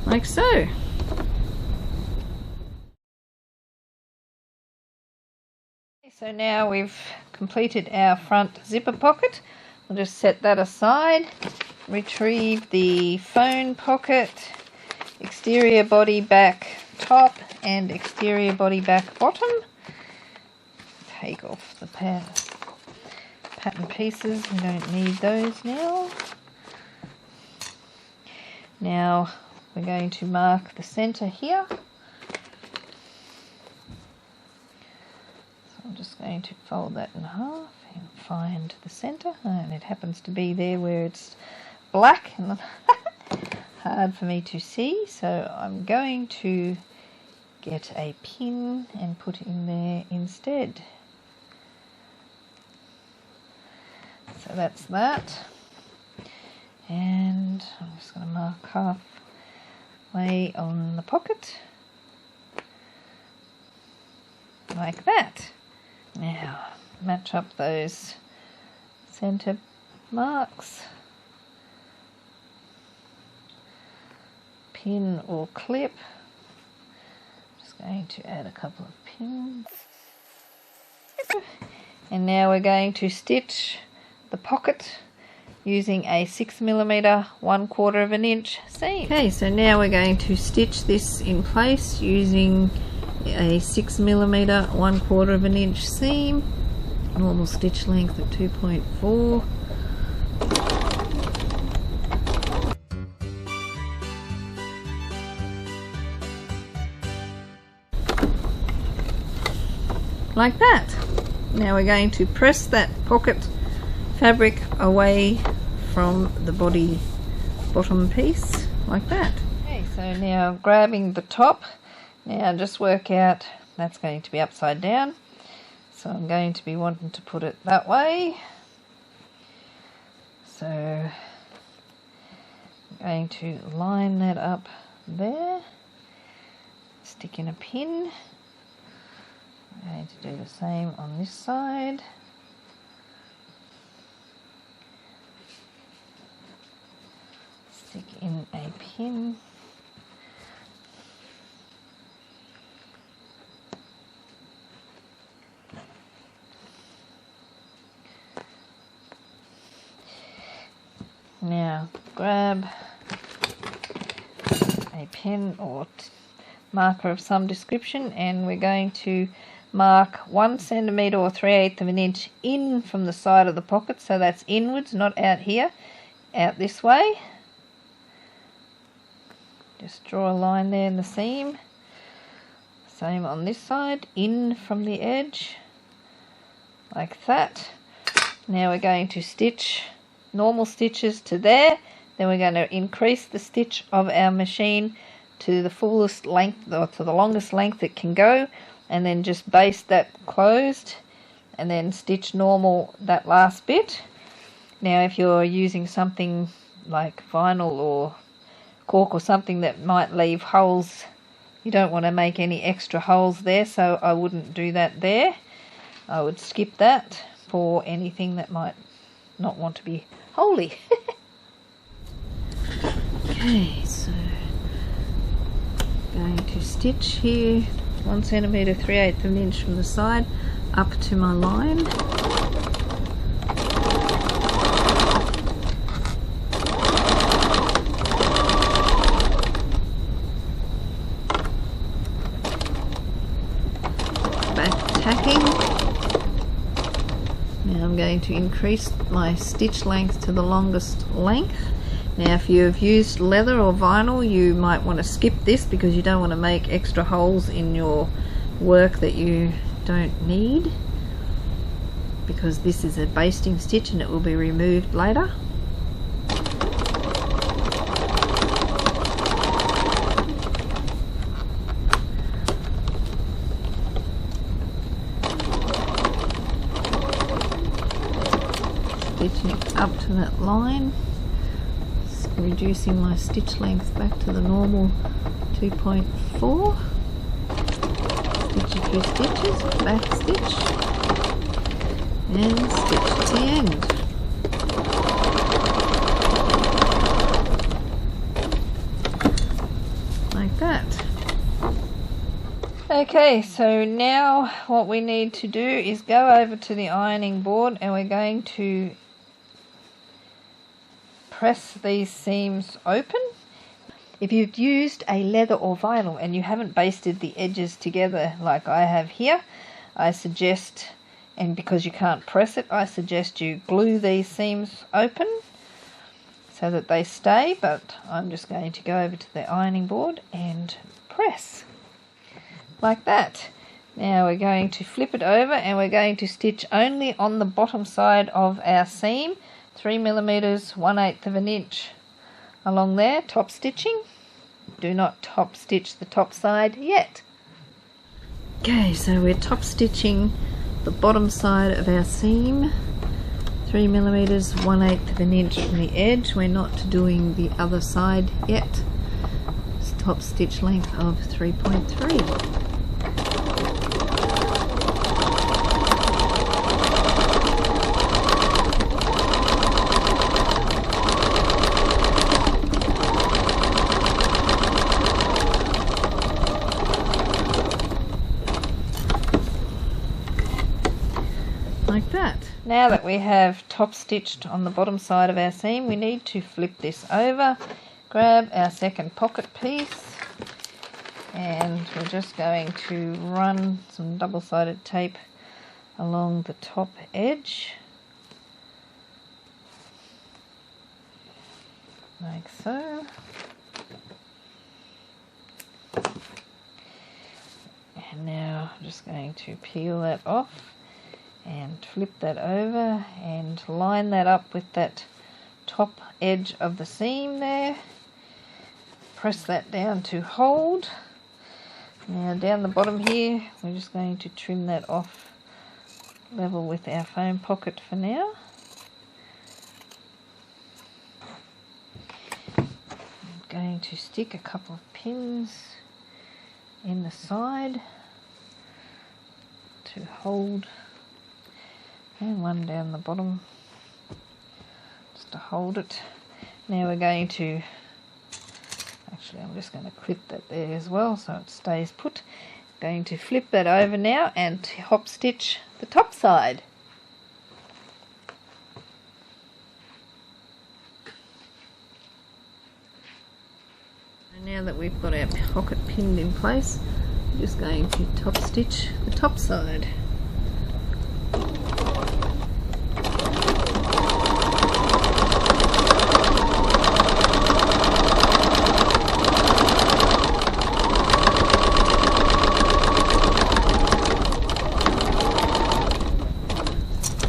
Like so. So now we've completed our front zipper pocket. We'll just set that aside, retrieve the phone pocket, exterior body back top and exterior body back bottom. Take off the pattern pieces, we don't need those now. Now we're going to mark the center here. So I'm just going to fold that in half and find the center, and it happens to be there where it's black and hard for me to see, so I'm going to get a pin and put it in there instead. So that's that, and I'm just going to mark halfway on the pocket like that. Now match up those center marks, pin or clip. Just going to add a couple of pins, and now we're going to stitch the pocket using a 6mm 1/4 of an inch seam. Okay, so now we're going to stitch this in place using a 6mm 1/4 of an inch seam, normal stitch length of 2.4. like that. Now we're going to press that pocket fabric away from the bottom piece like that. Okay, so now grabbing the top, now just work out that's going to be upside down, so I'm going to be wanting to put it that way. So I'm going to line that up there, stick in a pin. I'm going to do the same on this side. Stick in a pin. Now grab a pen or marker of some description, and we're going to mark 1 centimetre or 3/8 of an inch in from the side of the pocket, so that's inwards, not out here, out this way. Just draw a line there in the seam. Same on this side, in from the edge, like that. Now we're going to stitch normal stitches to there, then we're going to increase the stitch of our machine to the fullest length, or to the longest length it can go, and then just baste that closed and then stitch normal that last bit. Now if you're using something like vinyl or cork or something that might leave holes, you don't want to make any extra holes there, so I wouldn't do that there. I would skip that for anything that might not want to be holy. Okay, so going to stitch here 1 centimetre 3/8 of an inch from the side up to my line. Back tacking. Now I'm going to increase my stitch length to the longest length. Now if you've used leather or vinyl, you might want to skip this because you don't want to make extra holes in your work that you don't need, because this is a basting stitch and it will be removed later. Stitching up to that line, reducing my stitch length back to the normal 2.4. Stitch a few stitches, back stitch, and stitch to the end. Like that. Okay, so now what we need to do is go over to the ironing board, and we're going to press these seams open. If you've used a leather or vinyl and you haven't basted the edges together like I have here, I suggest, and because you can't press it, I suggest you glue these seams open so that they stay, but I'm just going to go over to the ironing board and press like that. Now we're going to flip it over and we're going to stitch only on the bottom side of our seam, 3 millimeters 1/8 of an inch along there, top stitching. Do not top stitch the top side yet. Okay, so we're top stitching the bottom side of our seam, 3 millimeters 1/8 of an inch from the edge. We're not doing the other side yet. It's top stitch length of 3.3. Like that. Now that we have top stitched on the bottom side of our seam, we need to flip this over, grab our second pocket piece, and we're just going to run some double-sided tape along the top edge, like so. And now I'm just going to peel that off and flip that over and line that up with that top edge of the seam there. Press that down to hold. Now down the bottom here, we're just going to trim that off level with our foam pocket for now. I'm going to stick a couple of pins in the side to hold, and one down the bottom just to hold it. Now we're going to, actually I'm just going to clip that there as well so it stays put. Going to flip that over now and hop stitch the top side. And now that we've got our pocket pinned in place, I'm just going to top stitch the top side.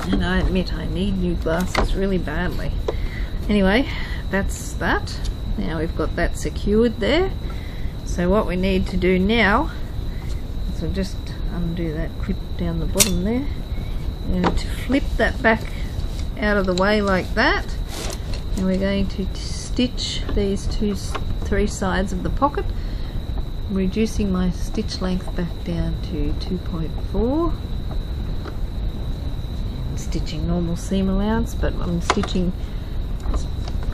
And I admit I need new glasses really badly. Anyway, that's that. Now we've got that secured there. So what we need to do now is we'll just undo that clip down the bottom there and to flip that back out of the way like that. And we're going to stitch these three sides of the pocket, reducing my stitch length back down to 2.4. Stitching normal seam allowance, but I'm stitching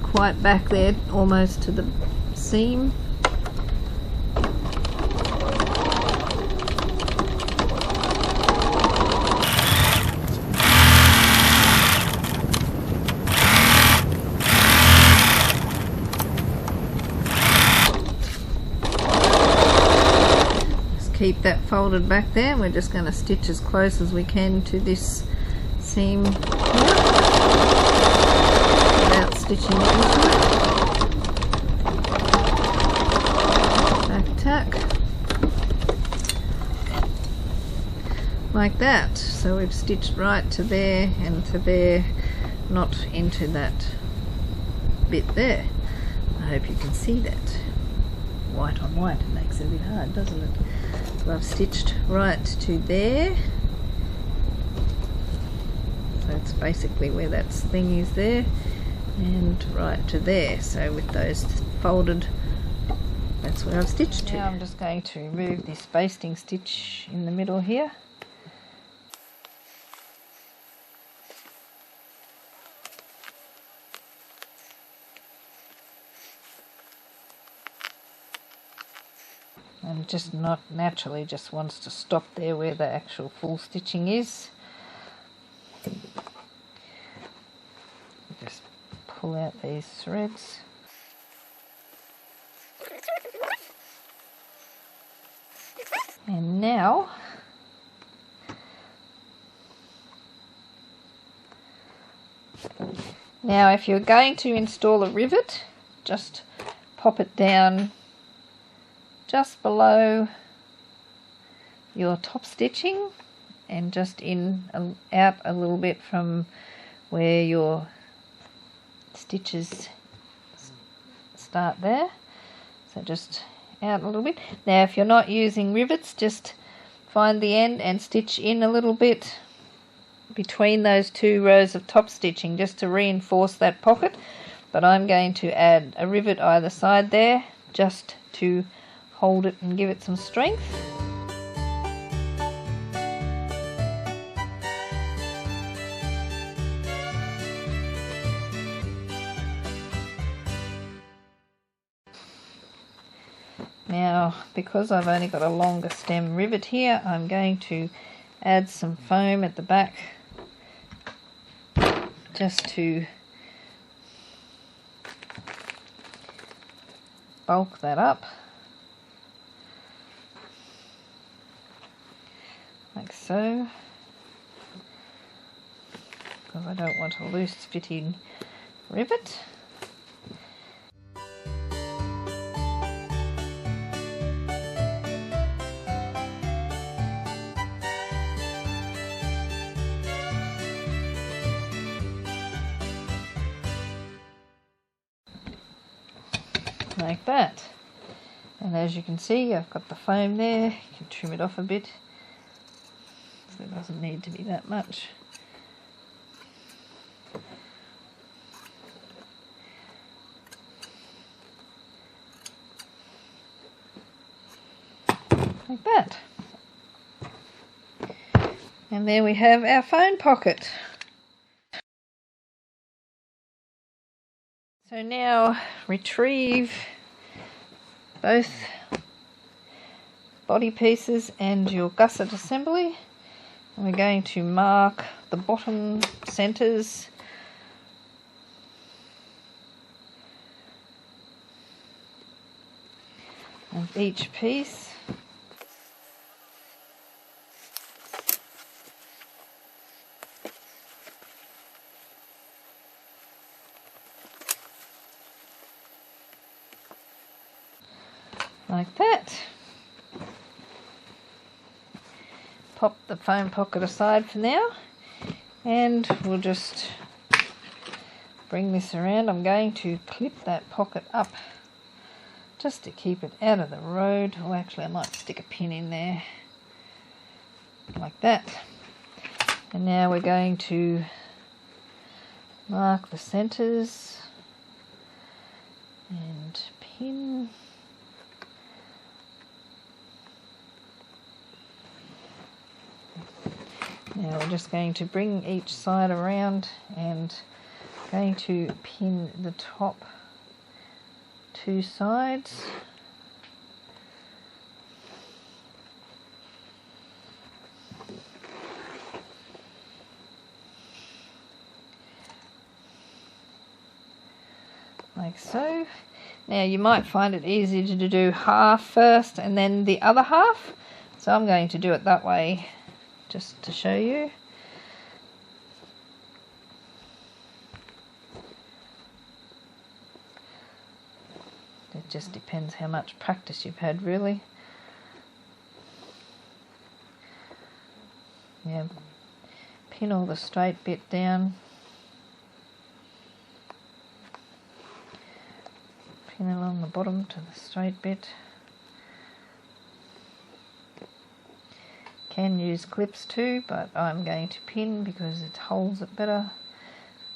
quite back there, almost to the seam. Just keep that folded back there. We're just going to stitch as close as we can to this seam here, without stitching into it. Back tack like that. So we've stitched right to there and to there, not into that bit there. I hope you can see that. White on white, it makes it a bit hard, doesn't it? So I've stitched right to there. That's basically where that thing is there, and right to there. So with those folded, that's where I've stitched to. Now I'm just going to remove this basting stitch in the middle here. And just not naturally just wants to stop there where the actual full stitching is. Just pull out these threads. And now if you're going to install a rivet, just pop it down just below your top stitching and just out a little bit from where your stitches start there. So just out a little bit. Now if you're not using rivets, just find the end and stitch in a little bit between those two rows of top stitching just to reinforce that pocket. But I'm going to add a rivet either side there just to hold it and give it some strength. Now, because I've only got a longer stem rivet here, I'm going to add some foam at the back just to bulk that up, like so, because I don't want a loose fitting rivet. like that. And as you can see, I've got the foam there. You can trim it off a bit, so it doesn't need to be that much. Like that. And there we have our phone pocket. So now retrieve both body pieces and your gusset assembly. And we're going to mark the bottom centres of each piece. Like that. Pop the foam pocket aside for now, and we'll just bring this around. I'm going to clip that pocket up just to keep it out of the road. Or actually I might stick a pin in there like that. And now we're going to mark the centres and pin. Now we're just going to bring each side around and going to pin the top two sides. Like so. Now you might find it easier to do half first and then the other half, so I'm going to do it that way just to show you. It just depends how much practice you've had, really. Yeah, pin all the straight bit down. Pin along the bottom to the straight bit. Can use clips too, but I'm going to pin because it holds it better,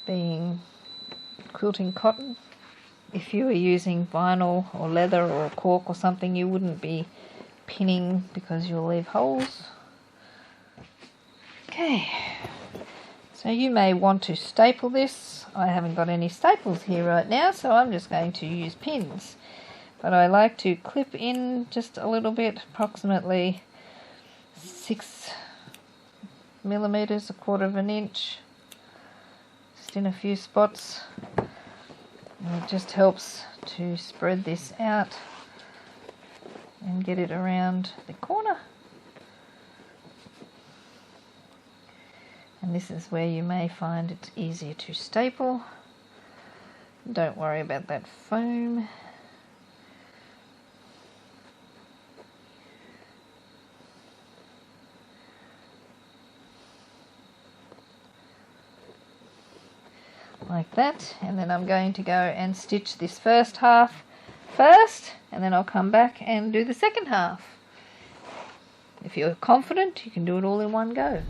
being quilting cotton. If you were using vinyl or leather or cork or something, you wouldn't be pinning because you'll leave holes. Okay, so you may want to staple this. I haven't got any staples here right now, so I'm just going to use pins. But I like to clip in just a little bit, approximately 6 millimeters, 1/4 inch, just in a few spots. And it just helps to spread this out and get it around the corner. And this is where you may find it's easier to staple. Don't worry about that foam. Like that, and then I'm going to go and stitch this first half first, and then I'll come back and do the second half. If you're confident, you can do it all in one go.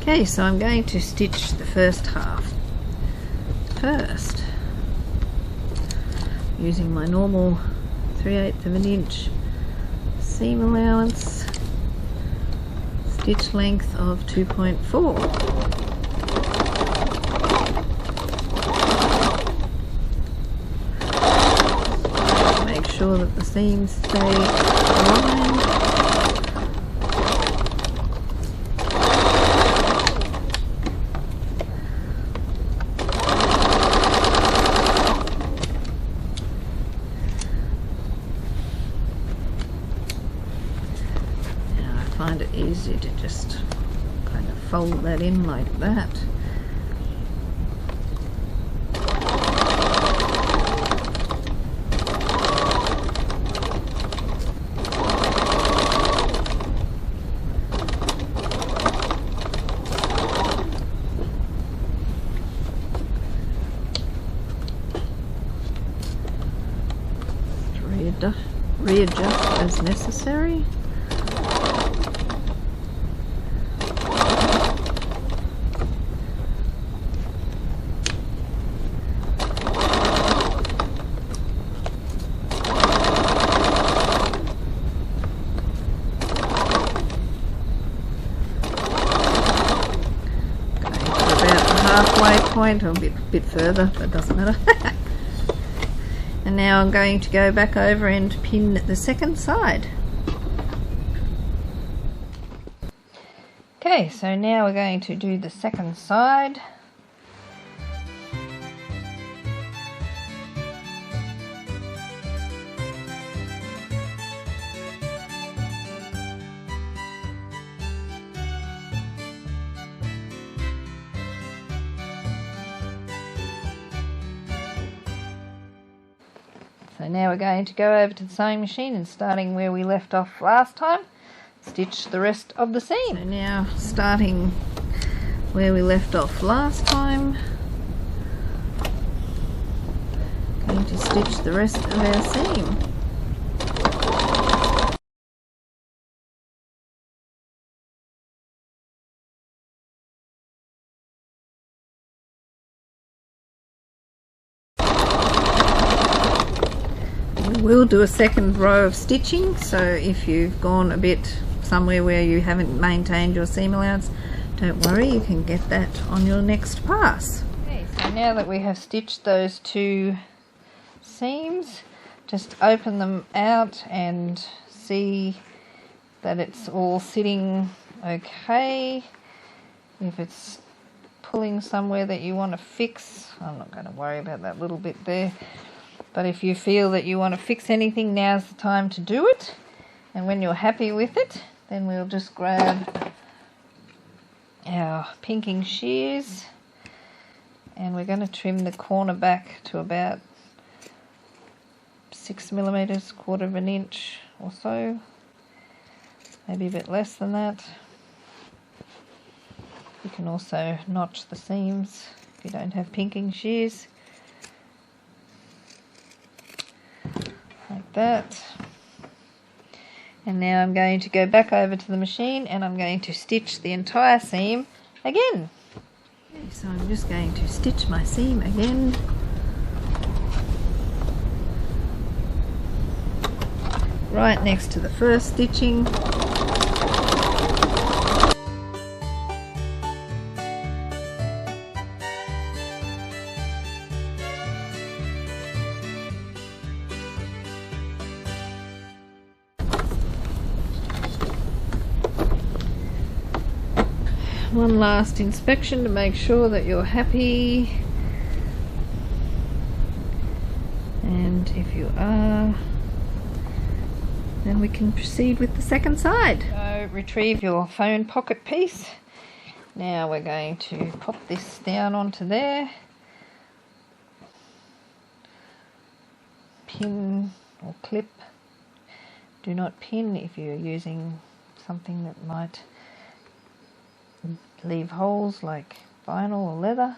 Okay, so I'm going to stitch the first half first, using my normal 3/8 inch seam allowance, stitch length of 2.4. Sure that the seams stay aligned. Now I find it easier to just kind of fold that in like that. readjust as necessary. Point or a bit further, but it doesn't matter. And now I'm going to go back over and pin the second side. Okay, so now we're going to do the second side. So now we're going to go over to the sewing machine and starting where we left off last time, stitch the rest of the seam. So now starting where we left off last time, going to stitch the rest of our seam. We'll do a second row of stitching, so if you've gone a bit somewhere where you haven't maintained your seam allowance, don't worry, you can get that on your next pass. Okay, so now that we have stitched those two seams, just open them out and see that it's all sitting okay. If it's pulling somewhere that you want to fix, I'm not going to worry about that little bit there. But if you feel that you want to fix anything, now's the time to do it. And when you're happy with it, then we'll just grab our pinking shears and we're going to trim the corner back to about 6 millimeters, 1/4 of an inch or so. Maybe a bit less than that. You can also notch the seams if you don't have pinking shears. Like that. And now I'm going to go back over to the machine and I'm going to stitch the entire seam again. Okay, so I'm just going to stitch my seam again. Right next to the first stitching. One last inspection to make sure that you're happy, and if you are, then we can proceed with the second side. So retrieve your phone pocket piece. Now we're going to pop this down onto there, pin or clip. Do not pin if you're using something that might leave holes like vinyl or leather.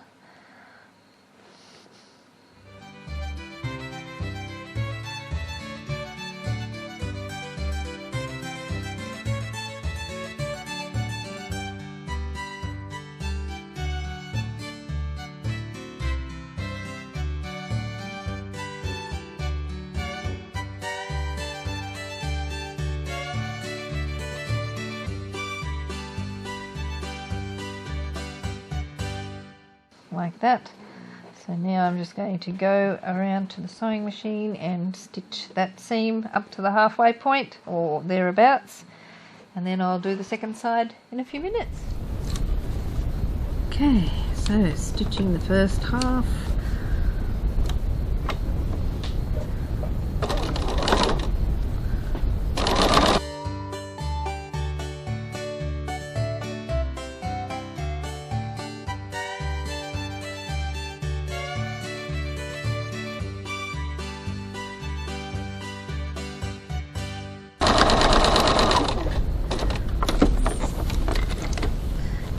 Like that. So now I'm just going to go around to the sewing machine and stitch that seam up to the halfway point or thereabouts, and then I'll do the second side in a few minutes. Okay, so stitching the first half.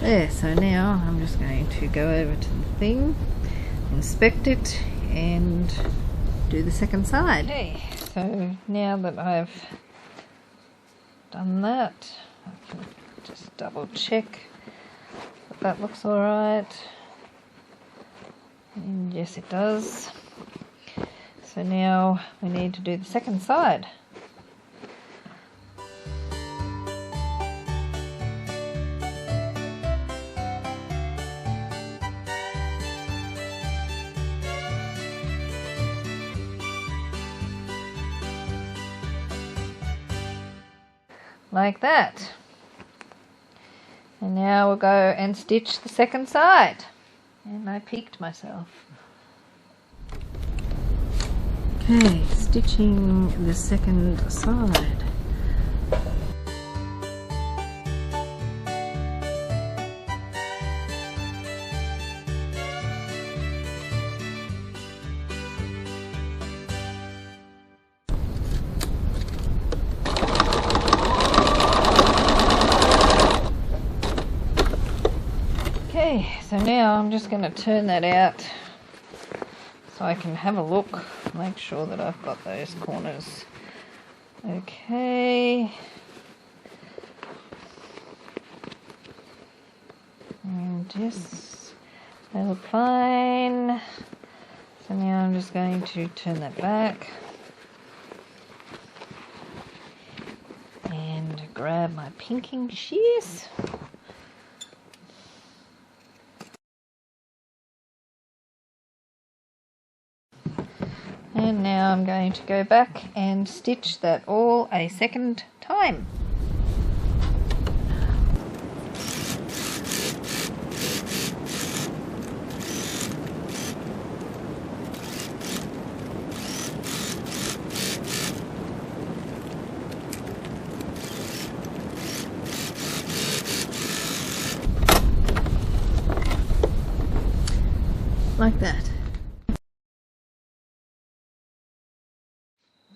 There, so now I'm just going to go over to the thing, inspect it, and do the second side. Okay, so now that I've done that, I can just double check that that looks alright. And yes, it does. So now we need to do the second side. Like that. And now we'll go and stitch the second side. And I peeked myself. Okay, stitching the second side. Okay, so now I'm just going to turn that out so I can have a look, make sure that I've got those corners okay. And yes, they look fine. So now I'm just going to turn that back and grab my pinking shears. And now I'm going to go back and stitch that all a second time. Like that.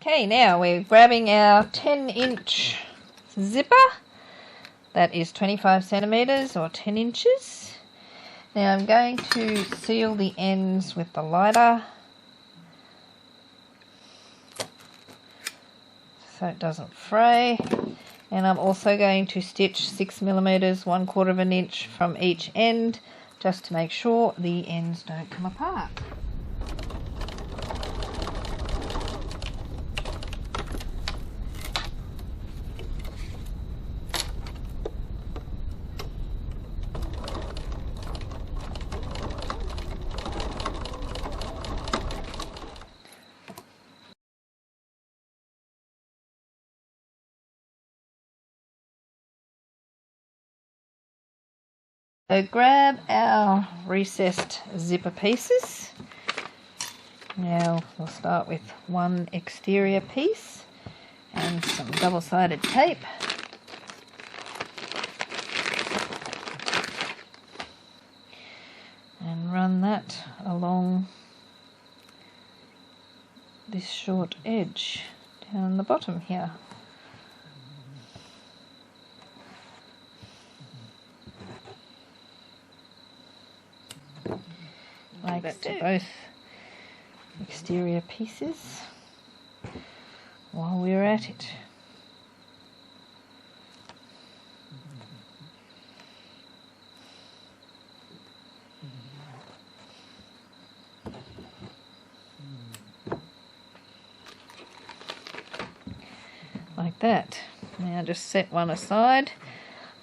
Okay, now we're grabbing our 10-inch zipper. That is 25 centimeters or 10 inches. Now I'm going to seal the ends with the lighter so it doesn't fray. And I'm also going to stitch 6 millimeters, 1/4 of an inch from each end, just to make sure the ends don't come apart. So grab our recessed zipper pieces. Now we'll start with one exterior piece and some double-sided tape. And run that along this short edge down the bottom here. Like that to both exterior pieces while we're at it. Like that. Now just set one aside.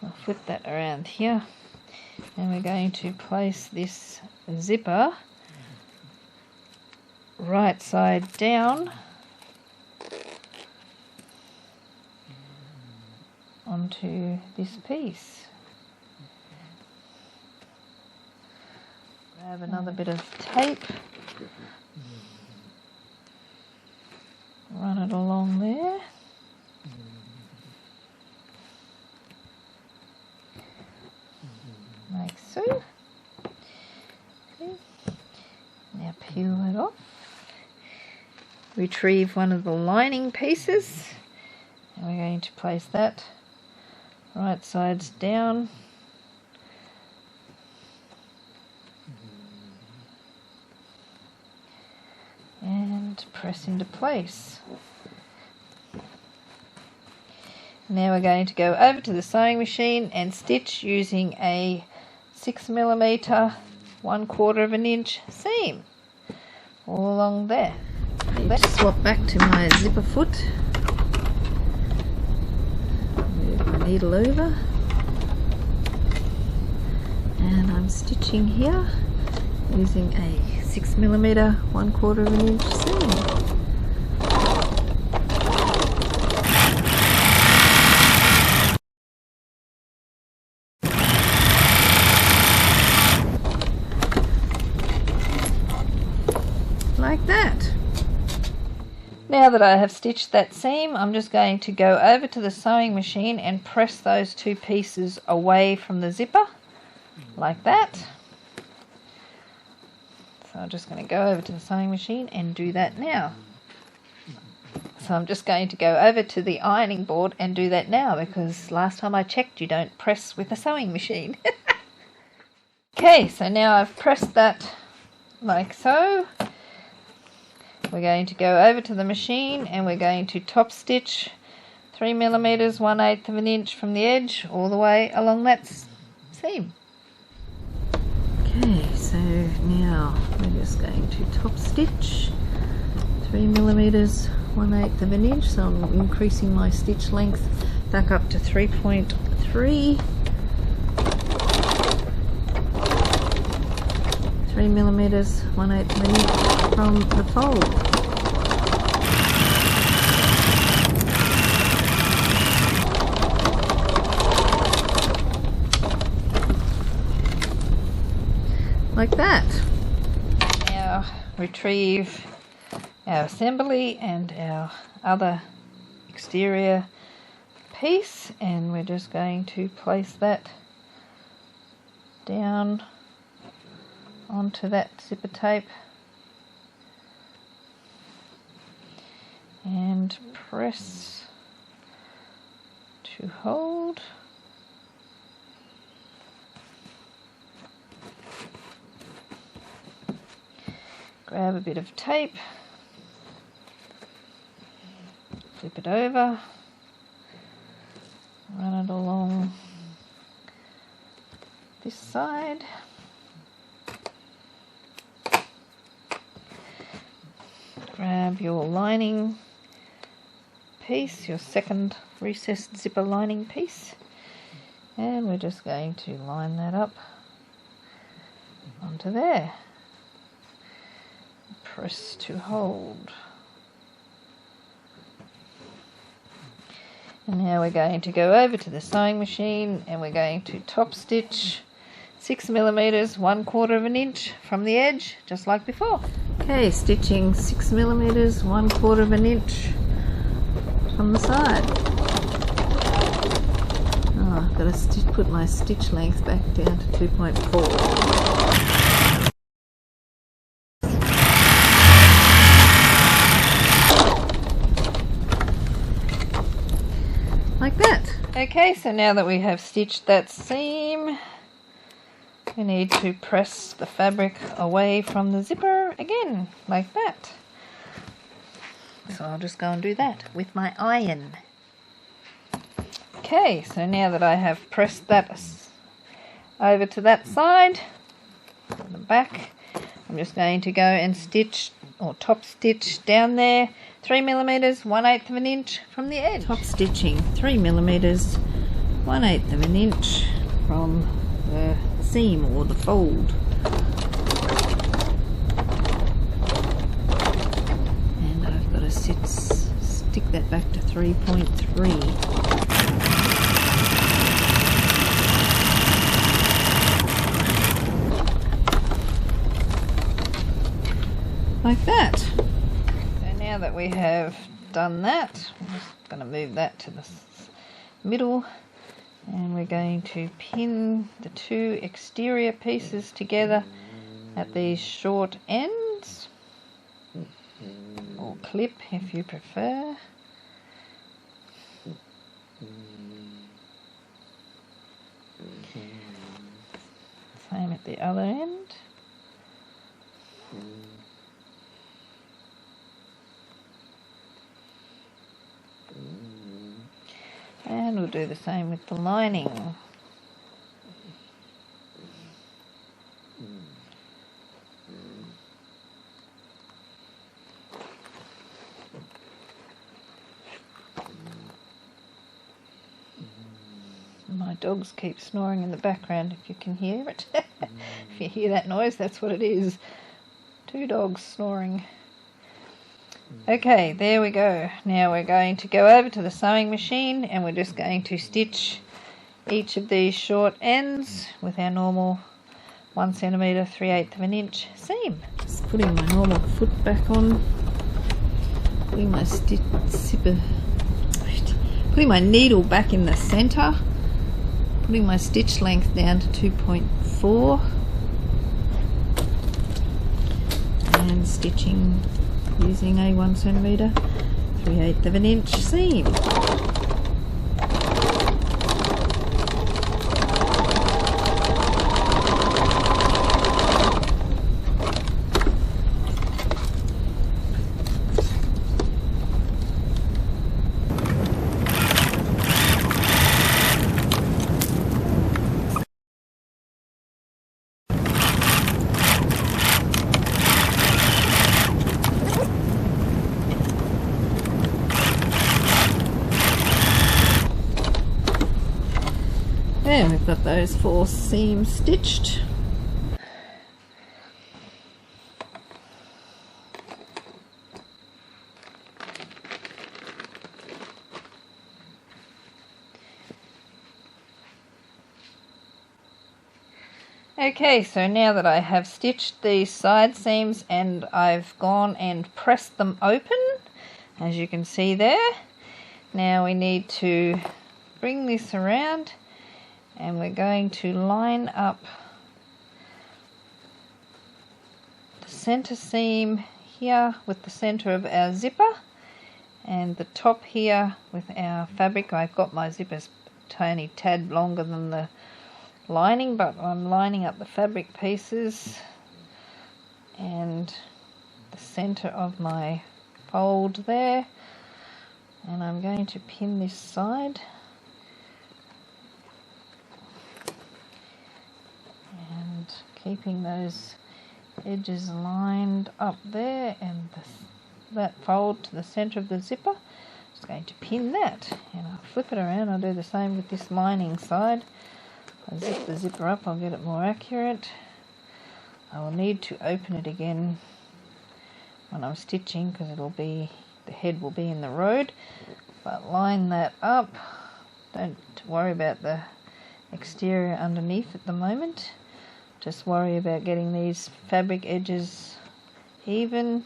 I'll flip that around here. And we're going to place this zipper right side down onto this piece. Grab another bit of tape, run it along there. Like so. Okay. Now peel it off. Retrieve one of the lining pieces. And we're going to place that right sides down. And press into place. Now we're going to go over to the sewing machine and stitch using a 6mm 1/4 of an inch seam all along there. Let's swap back to my zipper foot. Move my needle over, and I'm stitching here using a 6mm 1/4 of an inch seam. Like that. Now that I have stitched that seam, I'm just going to go over to the sewing machine and press those two pieces away from the zipper, like that. So I'm just going to go over to the sewing machine and do that now. So I'm just going to go over to the ironing board and do that now, because last time I checked you don't press with a sewing machine. Okay, so now I've pressed that like so. We're going to go over to the machine and we're going to top stitch 3mm 1/8 of an inch from the edge all the way along that seam. Okay, so now we're just going to top stitch 3mm 1/8 of an inch, so I'm increasing my stitch length back up to 3.3. 3mm 1/8 of an inch from the fold. Like that. Now retrieve our assembly and our other exterior piece, and we're just going to place that down onto that zipper tape and press to hold. Grab a bit of tape, flip it over, run it along this side. Grab your lining piece, your second recessed zipper lining piece, and we're just going to line that up onto there. Press to hold. And now we're going to go over to the sewing machine and we're going to top stitch 6mm 1/4 of an inch from the edge, just like before. Okay, stitching 6mm 1/4 of an inch from the side. Oh, I've got to put my stitch length back down to 2.4. Like that. Okay, so now that we have stitched that seam, we need to press the fabric away from the zipper again, like that. So I'll just go and do that with my iron. Okay, so now that I have pressed that over to that side, on the back, I'm just going to go and stitch or top stitch down there 3mm 1/8 of an inch from the edge. Top stitching 3mm 1/8 of an inch from the seam or the fold. And I've got to stick that back to 3.3. Like that. So now that we have done that, I'm just going to move that to the middle, and we're going to pin the two exterior pieces together at these short ends, or clip if you prefer. Same at the other end. And do the same with the lining. My dogs keep snoring in the background, if you can hear it. If you hear that noise, that's what it is. 2 dogs snoring. Okay, there we go. Now we're going to go over to the sewing machine and we're just going to stitch each of these short ends with our normal 1 centimetre 3/8 of an inch seam. Just putting my normal foot back on, putting my putting my needle back in the centre, putting my stitch length down to 2.4 and stitching using a 1 centimetre 3/8 of an inch seam. There, we've got those 4 seams stitched. Okay, so now that I have stitched these side seams and I've gone and pressed them open, as you can see there, now we need to bring this around and we're going to line up the center seam here with the center of our zipper and the top here with our fabric. I've got my zippers tiny tad longer than the lining, but I'm lining up the fabric pieces and the center of my fold there, and I'm going to pin this side and keeping those edges lined up there and that fold to the center of the zipper. Just going to pin that and I'll flip it around. I'll do the same with this lining side. I'll zip the zipper up, I'll get it more accurate. I will need to open it again when I'm stitching because the head will be in the road, but line that up. Don't worry about the exterior underneath at the moment. Just worry about getting these fabric edges even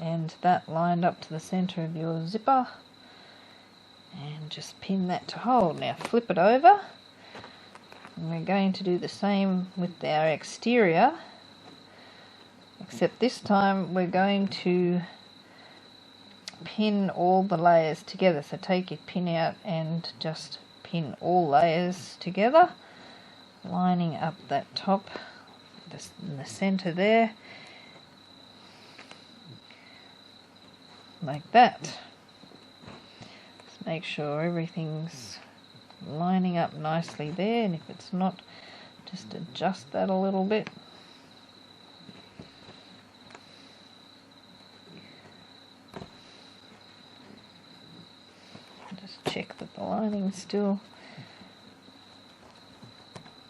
and that lined up to the center of your zipper, and just pin that to hold. Now flip it over and we're going to do the same with our exterior, except this time we're going to pin all the layers together. So take your pin out and just pin all layers together, lining up that top in the center there, like that. Just make sure everything's lining up nicely there, and if it's not, just adjust that a little bit. Just check that the lining's still.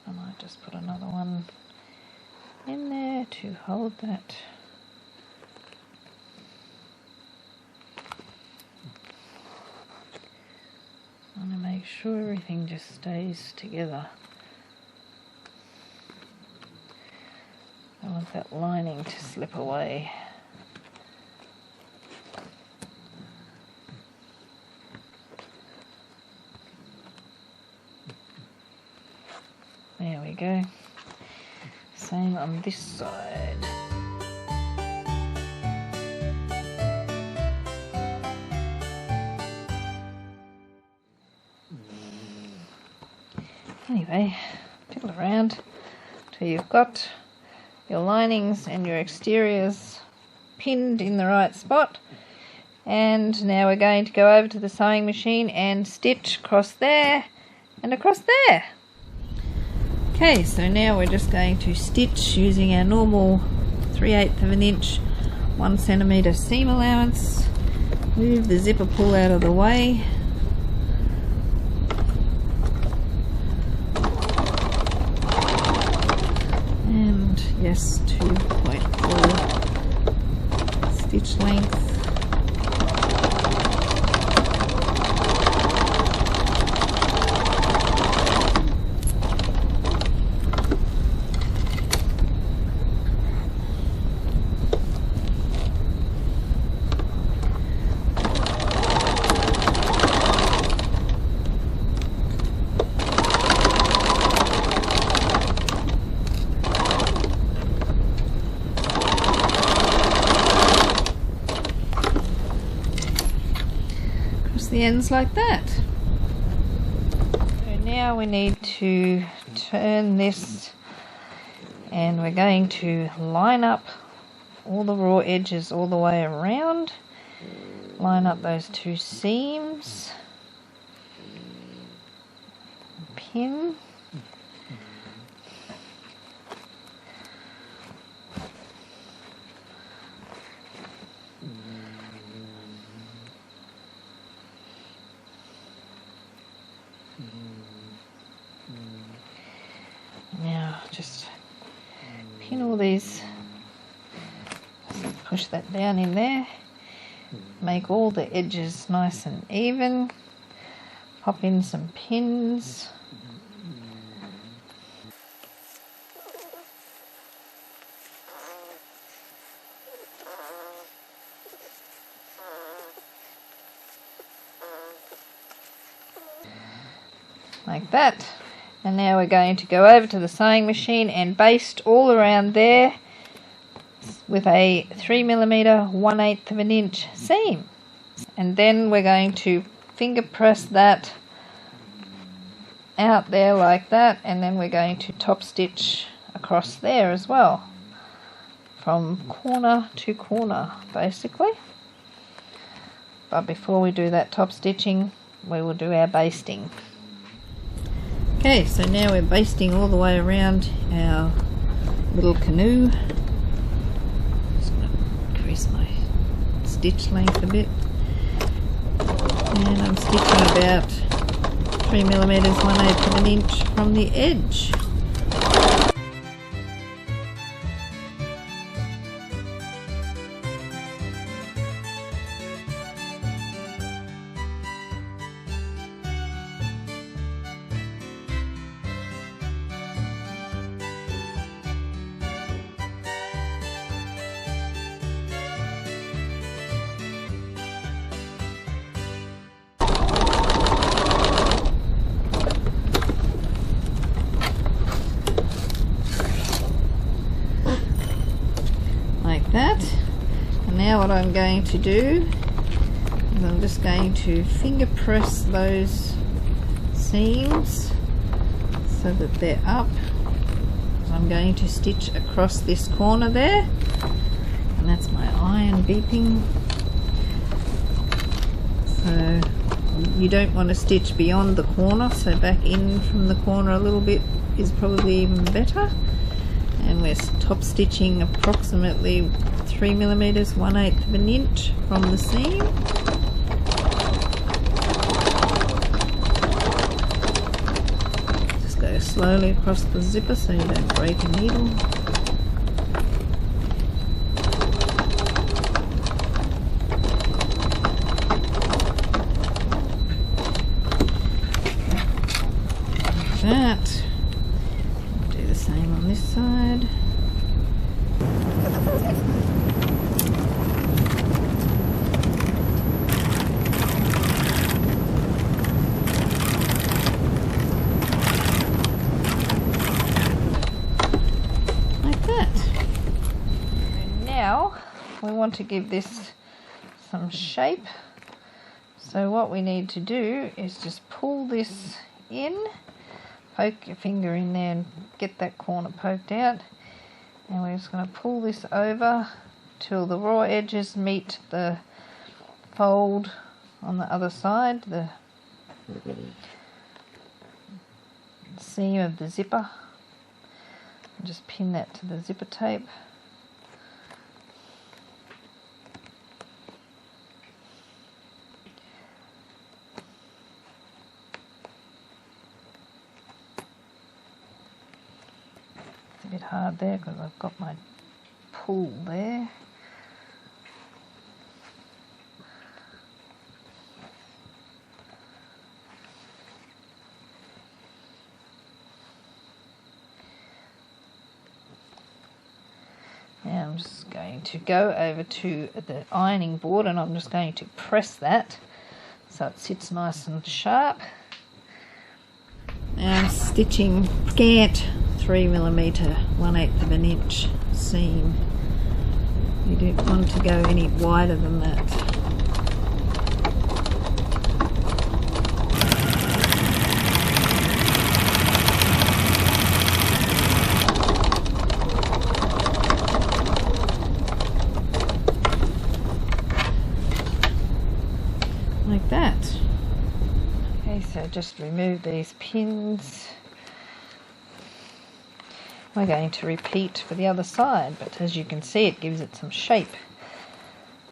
I might just put another one in there to hold that. I want to make sure everything just stays together. I want that lining to slip away. There we go. Same on this side. Anyway, fiddle around till you've got your linings and your exteriors pinned in the right spot, And now we're going to go over to the sewing machine and stitch across there and across there. Okay, so now we're just going to stitch using our normal 3/8 of an inch 1 centimetre seam allowance. Move the zipper pull out of the way. And yes, 2.4 stitch length. The ends like that. So now we need to turn this, and we're going to line up all the raw edges all the way around. Line up those 2 seams. Pin. Now just pin all these, push that down in there, make all the edges nice and even, pop in some pins. Like that. And now we're going to go over to the sewing machine and baste all around there with a 3mm 1/8 of an inch seam. And then we're going to finger press that out there like that, and then we're going to top stitch across there as well, from corner to corner basically. But before we do that top stitching, we will do our basting. Okay, so now we're basting all the way around our little canoe. Just going to increase my stitch length a bit. And I'm stitching about 3mm 1/8 of an inch from the edge. That. And now what I'm going to do is I'm just going to finger press those seams so that they're up. So I'm going to stitch across this corner there, and that's my iron beeping. So you don't want to stitch beyond the corner, so back in from the corner a little bit is probably even better. And we're top stitching approximately 3mm 1/8 of an inch from the seam. Just go slowly across the zipper so you don't break a needle. Like that. Do the same on this side. We want to give this some shape, so what we need to do is just pull this in, poke your finger in there and get that corner poked out, and we're just going to pull this over till the raw edges meet the fold on the other side, the seam of the zipper, and just pin that to the zipper tape. It's a bit hard there because I've got my pull there. Now I'm just going to go over to the ironing board and I'm just going to press that so it sits nice and sharp. Now I'm stitching scant 3mm 1/8 of an inch seam. You don't want to go any wider than that. Like that. Okay, so just remove these pins. We're going to repeat for the other side, but as you can see it gives it some shape.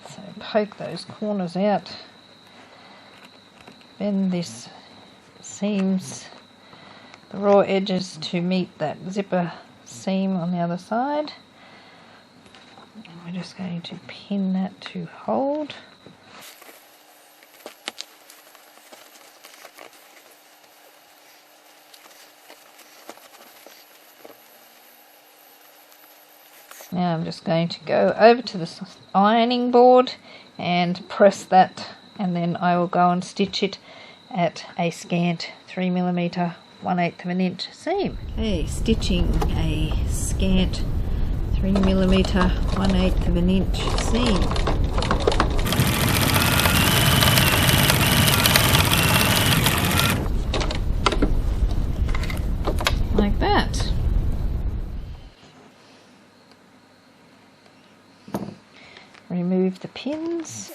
So poke those corners out, bend this seams, the raw edges to meet that zipper seam on the other side, and we're just going to pin that to hold. Now I'm just going to go over to the ironing board and press that, and then I will go and stitch it at a scant 3mm 1/8 of an inch seam. Okay, stitching a scant 3mm 1/8 of an inch seam. Like that. Remove the pins,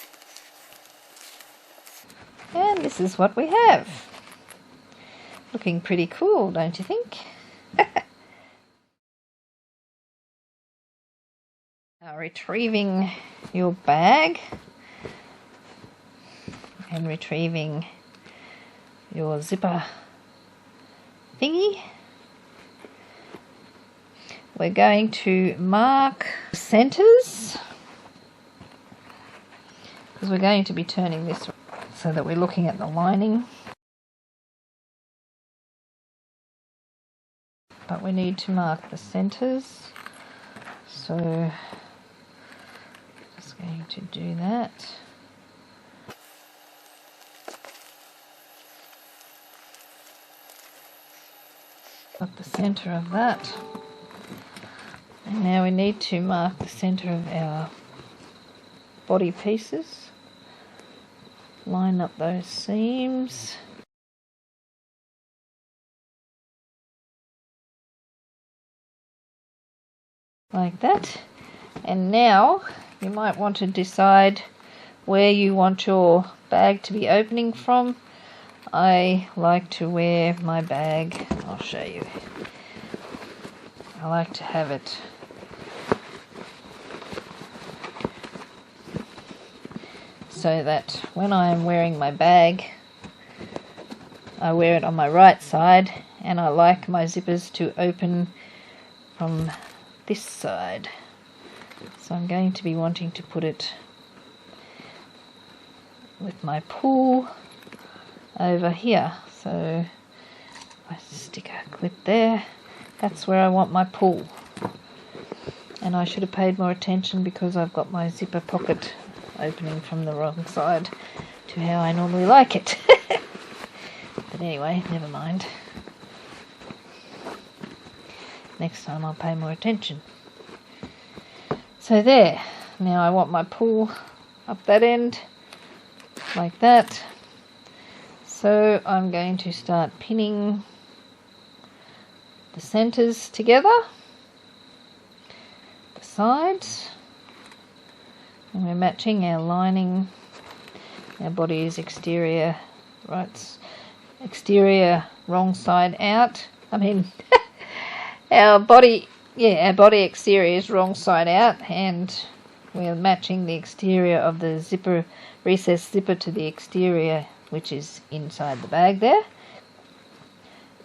and this is what we have. Looking pretty cool, don't you think? Now retrieving your bag and retrieving your zipper thingy, we're going to mark centers, because we're going to be turning this so that we're looking at the lining. But we need to mark the centers, so just going to do that. Got the center of that. And now we need to mark the center of our body pieces. Line up those seams. Like that. And now you might want to decide where you want your bag to be opening from. I like to wear my bag, I'll show you. I like to have it so that when I am wearing my bag, I wear it on my right side, and I like my zippers to open from this side. So I'm going to be wanting to put it with my pull over here. So I stick a clip there, that's where I want my pull. And I should have paid more attention because I've got my zipper pocket opening from the wrong side to how I normally like it. But anyway, never mind. Next time I'll pay more attention. So there, now I want my pull up that end, like that. So I'm going to start pinning the centers together, the sides, and we're matching our lining Our body is exterior, right? Exterior wrong side out. I mean, our body exterior is wrong side out, and we're matching the exterior of the zipper, recessed zipper, to the exterior, which is inside the bag there.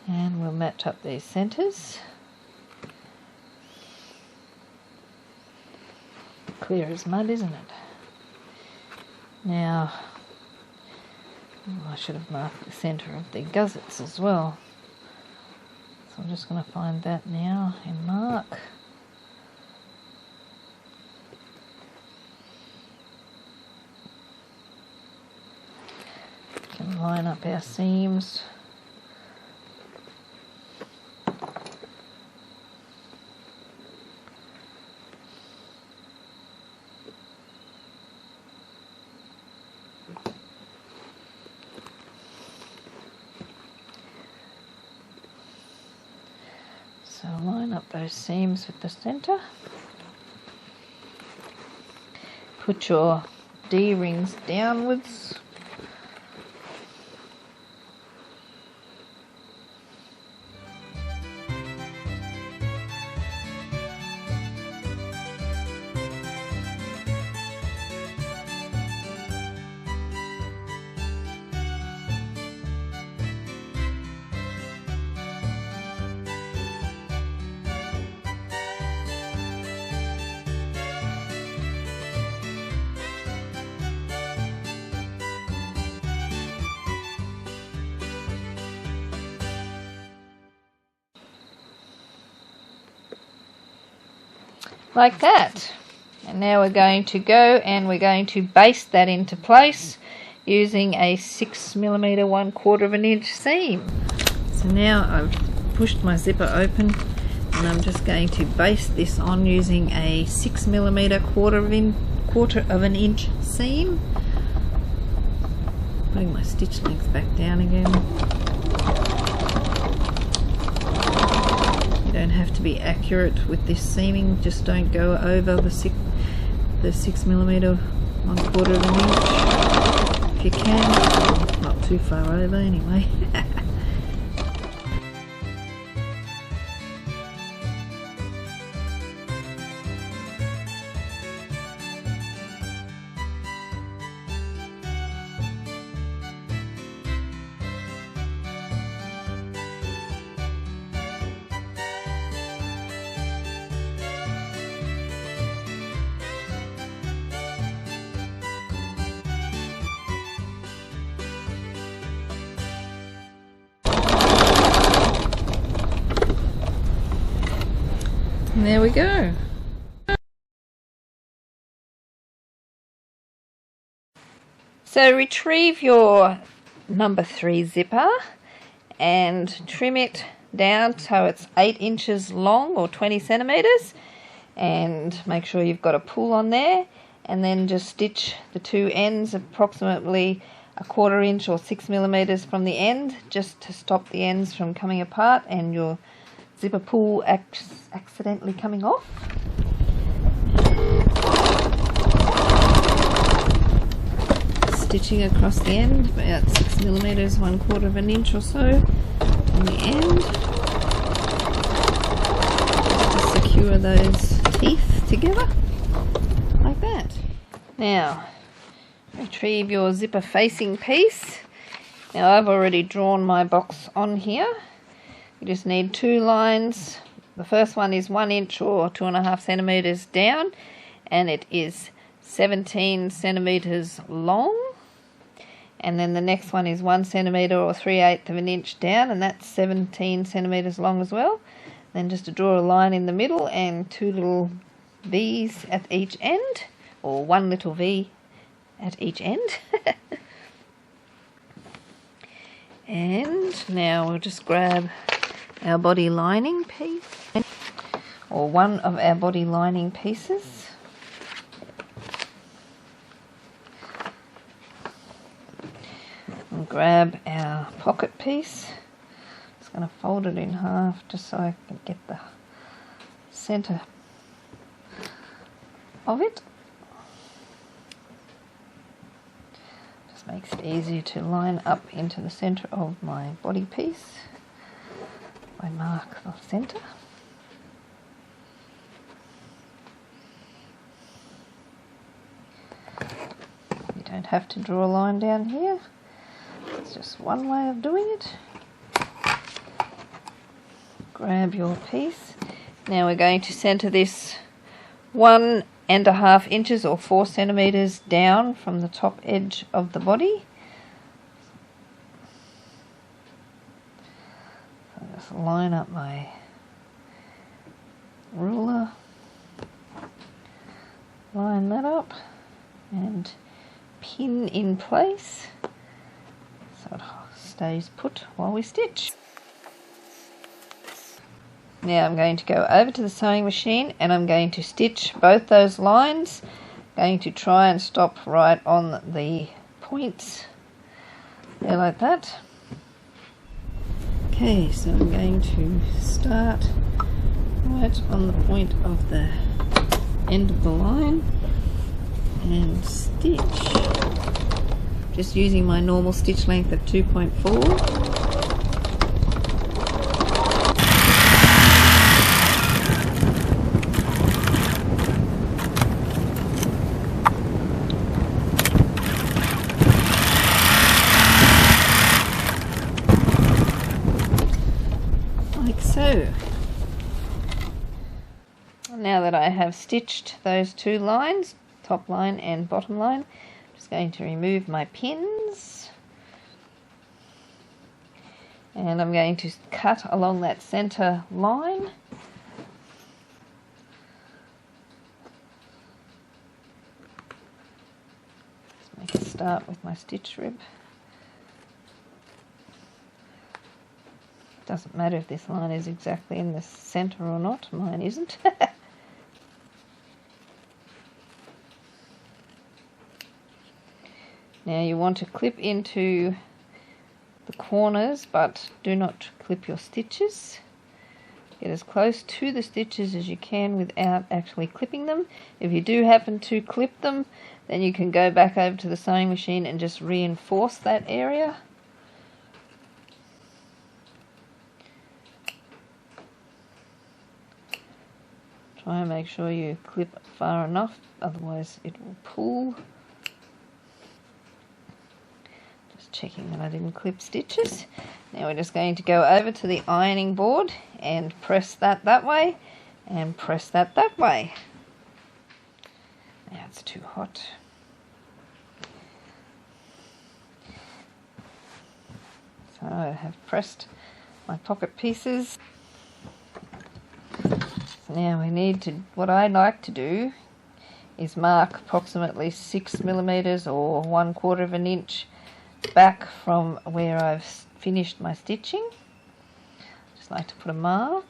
And we'll match up these centres. Clear as mud, isn't it? Now, I should have marked the centre of the gussets as well. So I'm just going to find that now and mark. We can line up our seams. So line up those seams with the centre. Put your D-rings downwards. Like that. And now we're going to go and we're going to baste that into place using a 6mm 1/4 of an inch seam. So now I've pushed my zipper open and I'm just going to baste this on using a 6mm 1/4 of an inch seam. Putting my stitch length back down again. Don't have to be accurate with this seaming, just don't go over the 6mm 1/4 of an inch if you can, not too far over anyway. And there we go. So retrieve your number 3 zipper and trim it down so it's 8 inches long or 20 centimeters, and make sure you've got a pull on there, and then just stitch the two ends approximately 1/4 inch or 6mm from the end, just to stop the ends from coming apart and your zipper pull accidentally coming off. Stitching across the end about 6mm 1/4 of an inch or so on the end, just to secure those teeth together like that. Now retrieve your zipper facing piece. Now I've already drawn my box on here. You just need 2 lines. The first one is 1 inch or 2.5 centimeters down, and it is 17 centimeters long. And then the next one is 1 centimeter or 3/8 of an inch down, and that's 17 centimeters long as well. Then just to draw a line in the middle and 2 little V's at each end, or 1 little V at each end. And now we'll just grab our body lining piece, or one of our body lining pieces, and grab our pocket piece. Just going to fold it in half just so I can get the center of it. Just makes it easier to line up into the centre of my body piece. I mark the centre. You don't have to draw a line down here. It's just one way of doing it. Grab your piece. Now we're going to centre this 1.5 inches or 4 centimetres down from the top edge of the body. So just line up my ruler, line that up and pin in place so it stays put while we stitch. Now I'm going to go over to the sewing machine and I'm going to stitch both those lines. Going to try and stop right on the points there like that. Okay, so I'm going to start right on the point of the end of the line and stitch. Just using my normal stitch length of 2.4. So, now that I have stitched those two lines, top line and bottom line, I'm just going to remove my pins and I'm going to cut along that centre line. Just make a start with my stitch rib. Doesn't matter if this line is exactly in the centre or not, mine isn't. Now you want to clip into the corners, but do not clip your stitches. Get as close to the stitches as you can without actually clipping them. If you do happen to clip them, then you can go back over to the sewing machine and just reinforce that area. Try and make sure you clip far enough, otherwise it will pull. Just checking that I didn't clip stitches. Now we're just going to go over to the ironing board and press that way and press that way. Now it's too hot. So I have pressed my pocket pieces. Now we need to, what I like to do is mark approximately 6 millimeters or 1/4 of an inch back from where I've finished my stitching. Just like to put a mark.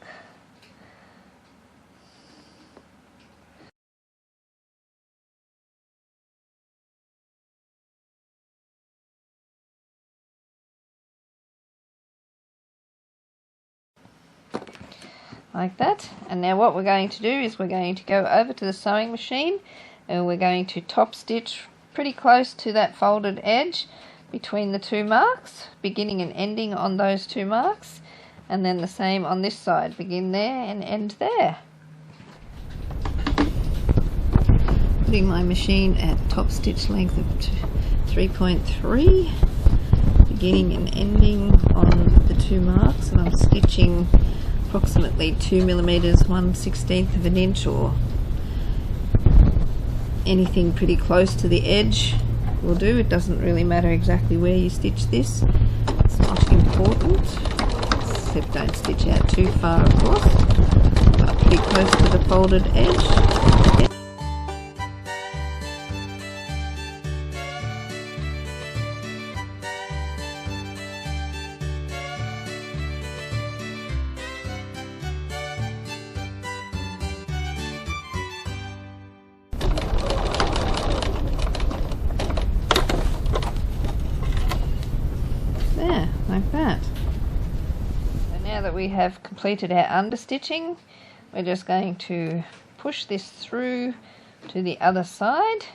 Like that. And now what we're going to do is we're going to go over to the sewing machine and we're going to top stitch pretty close to that folded edge between the two marks, beginning and ending on those two marks, and then the same on this side, begin there and end there. Putting my machine at top stitch length of 3.3, beginning and ending on the two marks, and I'm stitching approximately 2 millimeters, 1/16 of an inch, or anything pretty close to the edge will do. It doesn't really matter exactly where you stitch this, it's not important, except don't stitch out too far of course, but pretty close to the folded edge. There, like that. So now that we have completed our understitching, we're just going to push this through to the other side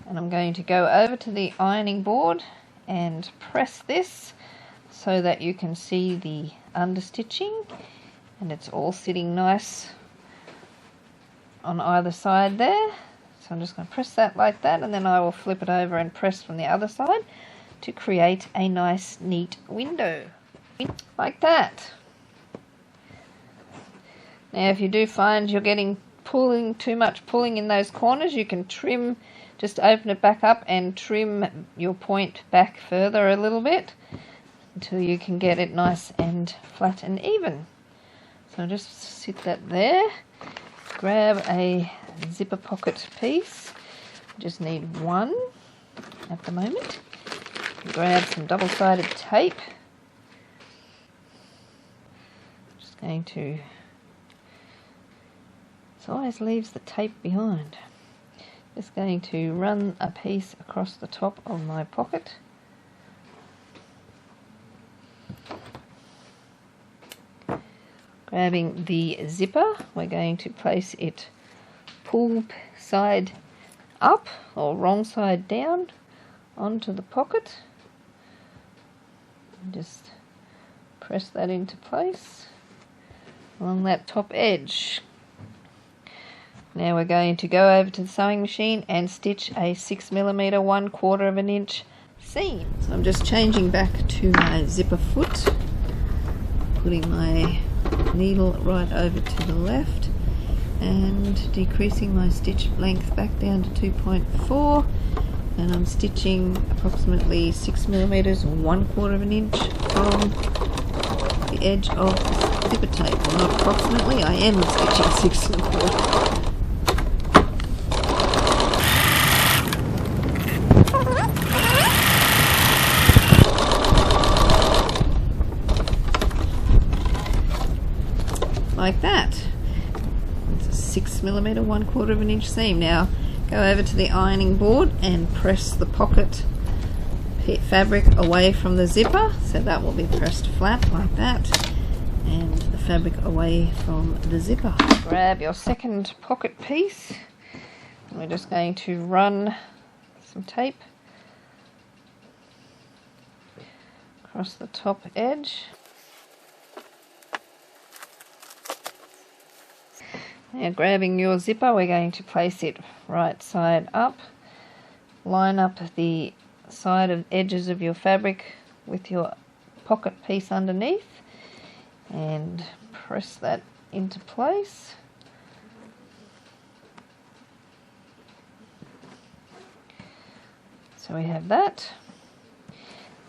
And I'm going to go over to the ironing board and press this so that you can see the understitching, and it's all sitting nice on either side there. So I'm just going to press that like that, and then I will flip it over and press from the other side to create a nice neat window like that. Now if you do find you're getting too much pulling in those corners, you can trim, just open it back up and trim your point back further a little bit until you can get it nice and flat and even. So just sit that there, grab a zipper pocket piece, just need one at the moment, grab some double-sided tape, just going to, it always leaves the tape behind, just going to run a piece across the top of my pocket. Grabbing the zipper, we're going to place it pull side up or wrong side down onto the pocket. And just press that into place along that top edge. Now we're going to go over to the sewing machine and stitch a 6mm 1/4 of an inch seam. So I'm just changing back to my zipper foot, putting my needle right over to the left and decreasing my stitch length back down to 2.4, and I'm stitching approximately 6mm or 1/4 of an inch from the edge of the zipper tape. Well, not approximately, I am stitching 6 1/4. Like that. It's a 6mm 1/4 of an inch seam. Now go over to the ironing board and press the pocket fabric away from the zipper, so that will be pressed flat like that, and the fabric away from the zipper. Grab your second pocket piece, and we're just going to run some tape across the top edge. Now grabbing your zipper, we're going to place it right side up, line up the side of edges of your fabric with your pocket piece underneath and press that into place. So we have that.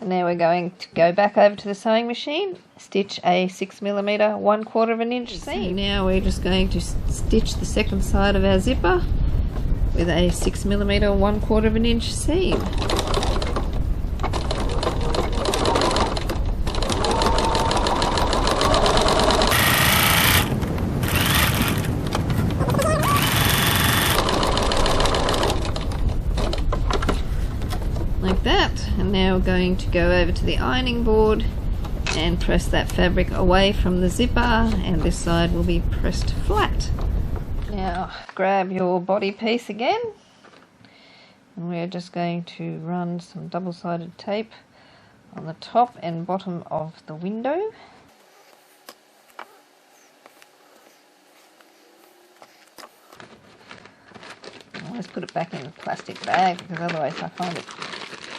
And now we're going to go back over to the sewing machine, stitch a 6mm 1/4 of an inch seam. Now we're just going to stitch the second side of our zipper with a 6mm 1/4 of an inch seam. Like that. And now we're going to go over to the ironing board and press that fabric away from the zipper, and this side will be pressed flat. Now grab your body piece again, and we're just going to run some double-sided tape on the top and bottom of the window. I always put it back in a plastic bag because otherwise I find it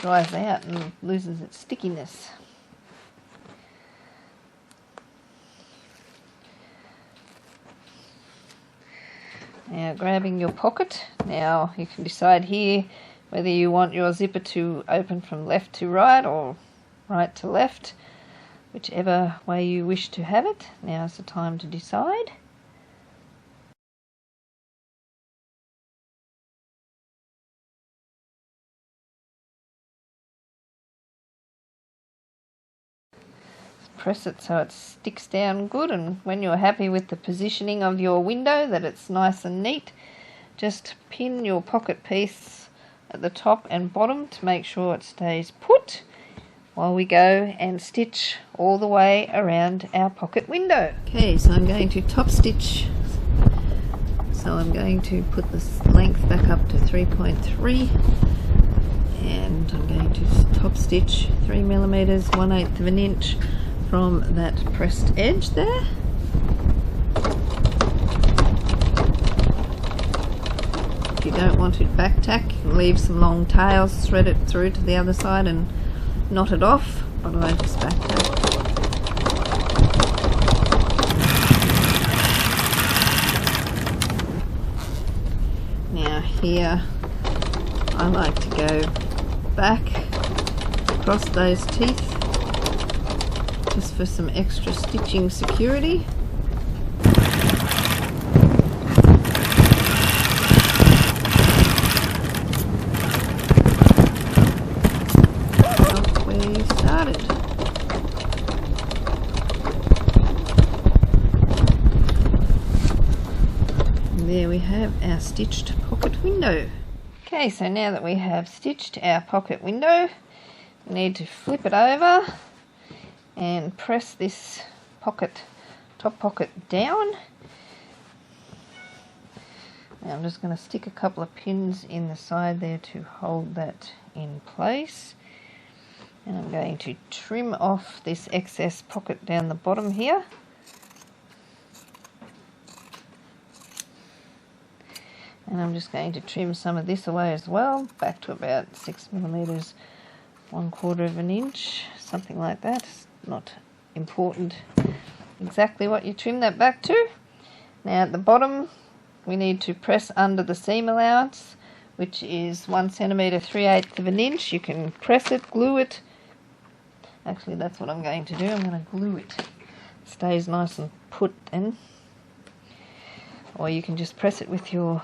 dries out and loses its stickiness. Now grabbing your pocket, now you can decide here whether you want your zipper to open from left to right or right to left, whichever way you wish to have it. Now's the time to decide. Press it so it sticks down good, and when you're happy with the positioning of your window, that it's nice and neat, just pin your pocket piece at the top and bottom to make sure it stays put while we go and stitch all the way around our pocket window. Okay, so I'm going to top stitch so I'm going to put this length back up to 3.3, and I'm going to top stitch 3mm 1/8 of an inch from that pressed edge there. If you don't want it back tack, you can leave some long tails, thread it through to the other side and knot it off, but I just back tack. Now here I like to go back across those teeth just for some extra stitching security. Off where you started. And there we have our stitched pocket window. Okay, so now that we have stitched our pocket window, we need to flip it over and press this top pocket down. Now I'm just going to stick a couple of pins in the side there to hold that in place, and I'm going to trim off this excess pocket down the bottom here. And I'm just going to trim some of this away as well, back to about 6mm 1/4 of an inch, something like that. It's not important exactly what you trim that back to. Now at the bottom we need to press under the seam allowance, which is 1cm 3/8 of an inch. You can press it, glue it. Actually, that's what I'm going to do. I'm going to glue it. It stays nice and put then. Or you can just press it with your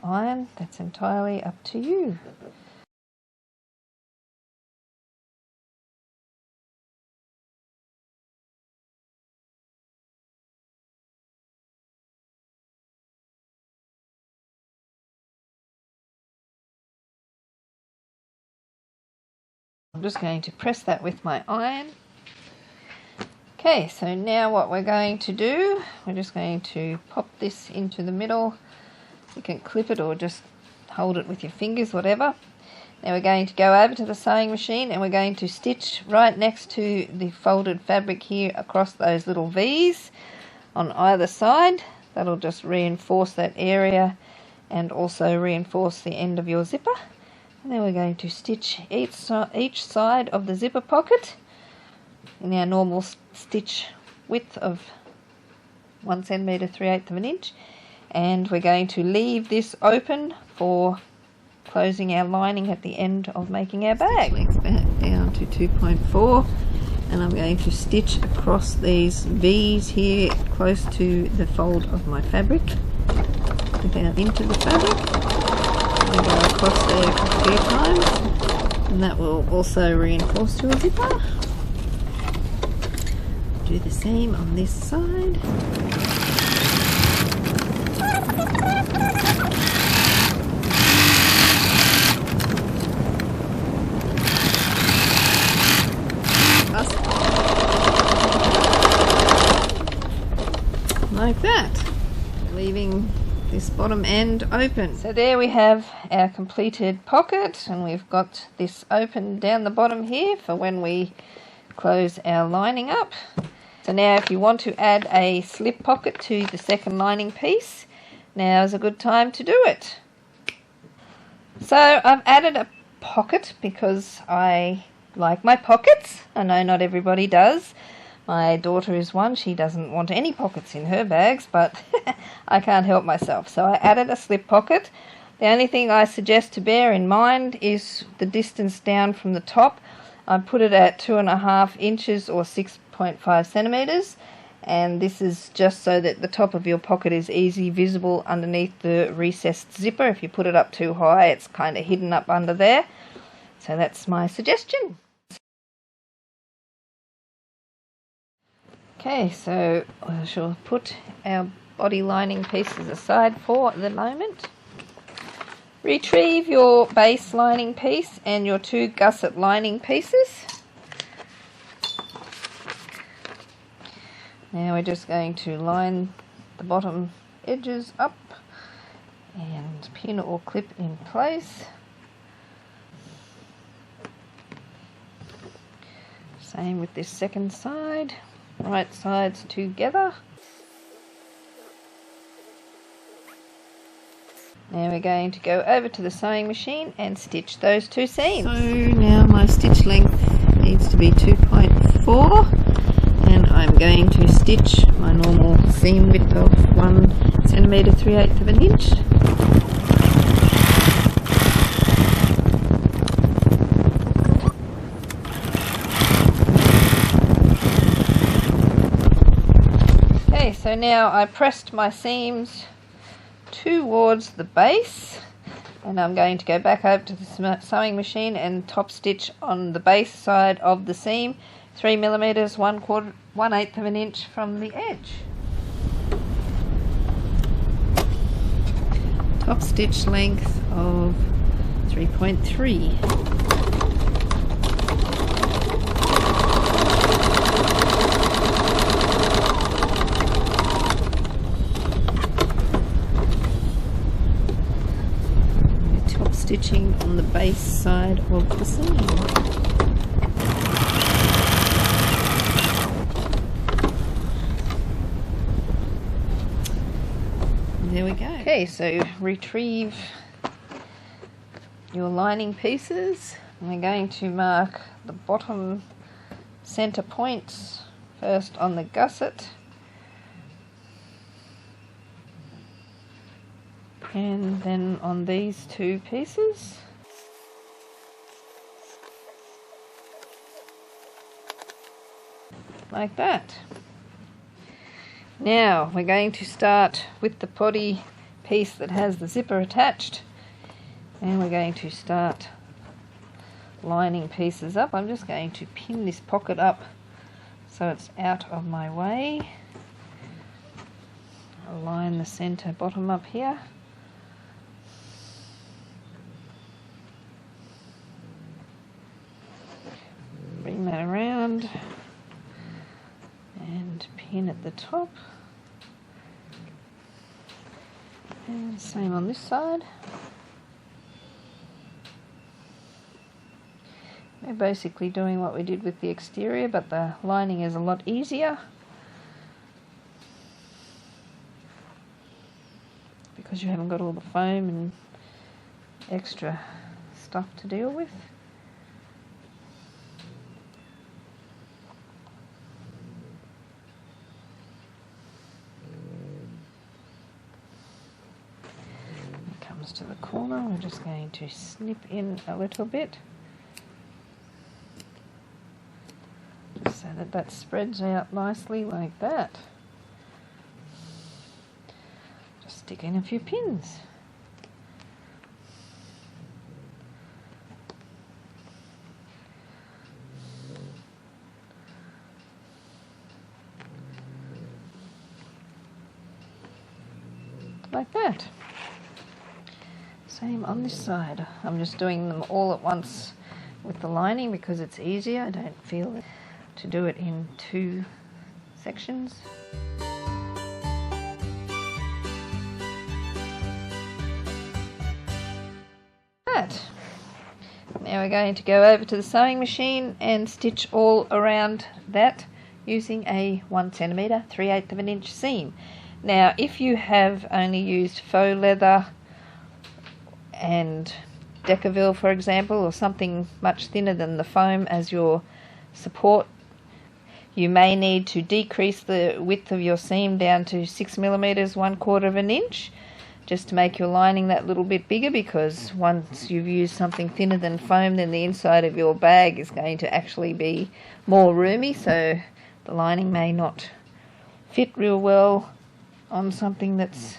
iron. That's entirely up to you. I'm just going to press that with my iron. Okay, so now what we're going to do, we're just going to pop this into the middle. You can clip it or just hold it with your fingers, whatever. Now we're going to go over to the sewing machine and we're going to stitch right next to the folded fabric here across those little V's on either side. That'll just reinforce that area and also reinforce the end of your zipper. And then we're going to stitch each side of the zipper pocket in our normal stitch width of 1cm 3/8 of an inch, and we're going to leave this open for closing our lining at the end of making our bag. Length back down to 2.4, and I'm going to stitch across these V's here close to the fold of my fabric, down into the fabric. And go across there a few times, and that will also reinforce your zipper. Do the same on this side. Like that, leaving this bottom end open. So there we have our completed pocket, and we've got this open down the bottom here for when we close our lining up. So now if you want to add a slip pocket to the second lining piece, now is a good time to do it. So I've added a pocket because I like my pockets. I know not everybody does. My daughter is one. She doesn't want any pockets in her bags, but I can't help myself. So I added a slip pocket. The only thing I suggest to bear in mind is the distance down from the top. I put it at 2.5 inches or 6.5 centimeters, and this is just so that the top of your pocket is easy visible underneath the recessed zipper. If you put it up too high, it's kind of hidden up under there. So that's my suggestion. Okay, so I shall put our body lining pieces aside for the moment. Retrieve your base lining piece and your 2 gusset lining pieces. Now we're just going to line the bottom edges up and pin or clip in place. Same with this second side, right sides together. Now we're going to go over to the sewing machine and stitch those two seams. So now my stitch length needs to be 2.4, and I'm going to stitch my normal seam width of 1 centimetre 3/8 of an inch. Okay, so now I pressed my seams towards the base, and I'm going to go back over to the sewing machine and top stitch on the base side of the seam, 3 millimeters, 1/8 of an inch from the edge. Top stitch length of 3.3. Stitching on the base side of the seam. There we go. Okay, so retrieve your lining pieces. We're going to mark the bottom center points first on the gusset, and then on these two pieces. Like that. Now we're going to start with the body piece that has the zipper attached, and we're going to start lining pieces up. I'm just going to pin this pocket up so it's out of my way. Align the center bottom up here. Bring that around and pin at the top, and same on this side. We're basically doing what we did with the exterior, but the lining is a lot easier because you haven't got all the foam and extra stuff to deal with. To the corner, we're just going to snip in a little bit just so that that spreads out nicely like that. Just stick in a few pins. Like that. Same on this side. I'm just doing them all at once with the lining because it's easier. I don't feel to do it in two sections. Right. Now we're going to go over to the sewing machine and stitch all around that using a 1 centimetre 3/8 of an inch seam. Now if you have only used faux leather and Decaville, for example, or something much thinner than the foam as your support, you may need to decrease the width of your seam down to 6 millimeters 1/4 of an inch, just to make your lining that little bit bigger, because once you've used something thinner than foam, then the inside of your bag is going to actually be more roomy, so the lining may not fit real well on something that's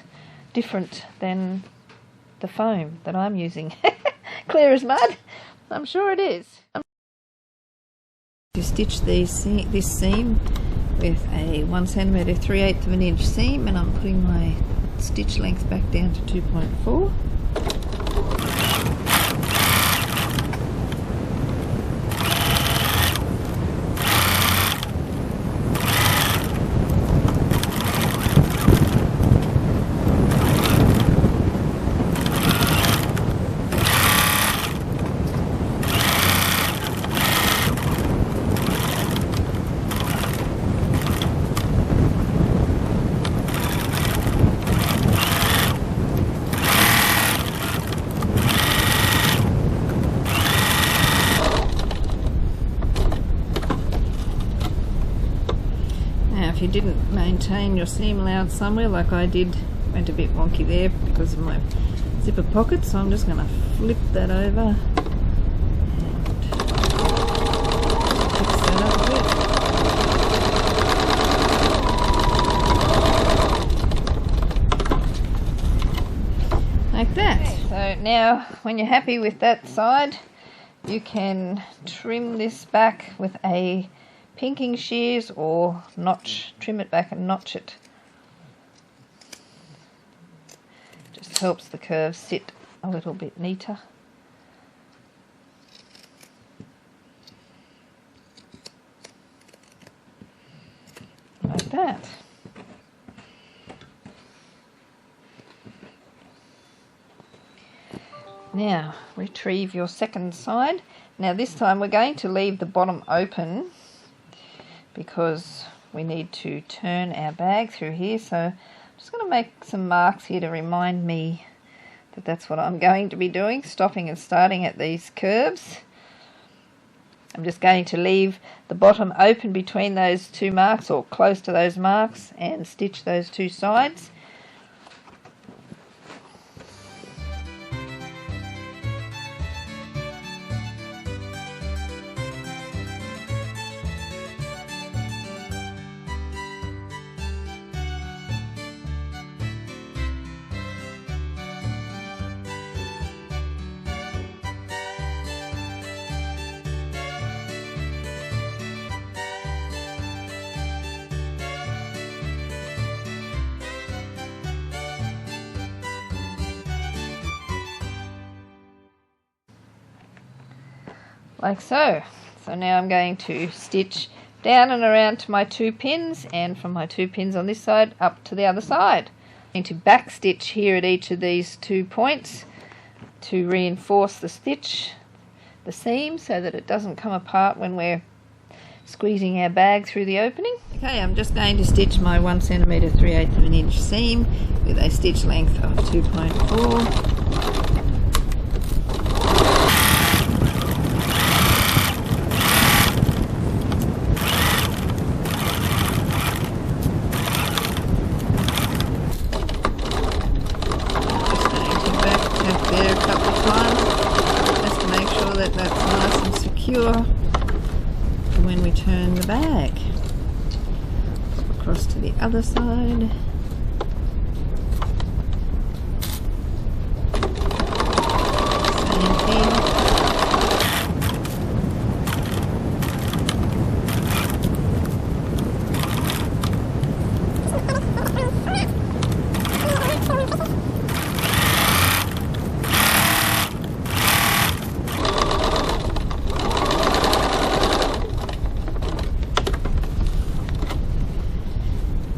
different than the foam that I'm using. Clear as mud? I'm sure it is. To stitch this seam with a 1 centimetre 3/8 of an inch seam, and I'm putting my stitch length back down to 2.4. you didn't maintain your seam allowance somewhere like I did, went a bit wonky there because of my zipper pocket, so I'm just going to flip that over and fix that up a bit. Like that. So now when you're happy with that side, you can trim this back with a pinking shears or trim it back and notch it. Just helps the curve sit a little bit neater. Like that. Now retrieve your second side. Now this time we're going to leave the bottom open because we need to turn our bag through here, so I'm just going to make some marks here to remind me that that's what I'm going to be doing, stopping and starting at these curves. I'm just going to leave the bottom open between those two marks or close to those marks and stitch those two sides. Like so. So now I'm going to stitch down and around to my 2 pins, and from my 2 pins on this side up to the other side. I'm going to back stitch here at each of these 2 points to reinforce the seam so that it doesn't come apart when we're squeezing our bag through the opening. Okay, I'm just going to stitch my 1 centimetre 3/8 of an inch seam with a stitch length of 2.4. When we turn the bag across to the other side, same thing.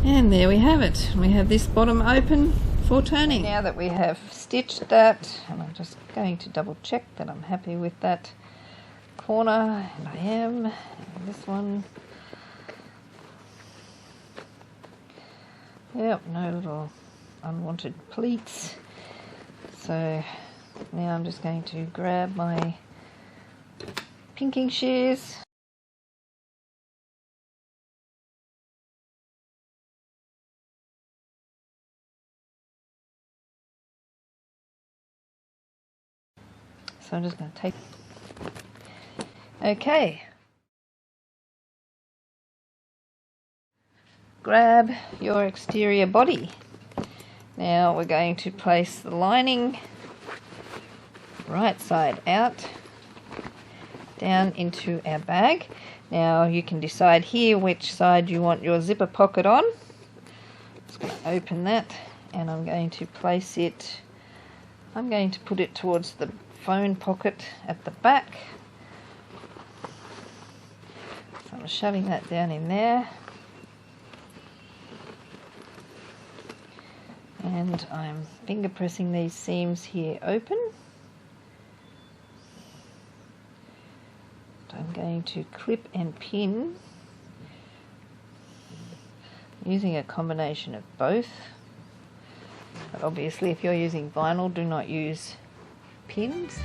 And there we have it. We have this bottom open for turning. Now that we have stitched that, and I'm just going to double check that I'm happy with that corner, and I am. And this one, yep, no little unwanted pleats. So now I'm just going to grab my pinking shears. So I'm just going to take, okay, grab your exterior body. Now we're going to place the lining right side out down into our bag. Now you can decide here which side you want your zipper pocket on. Just going to open that, and I'm going to place it, I'm going to put it towards the phone pocket at the back. So I'm shoving that down in there, and I'm finger pressing these seams here open. I'm going to clip and pin using a combination of both, but obviously if you're using vinyl, do not use pins.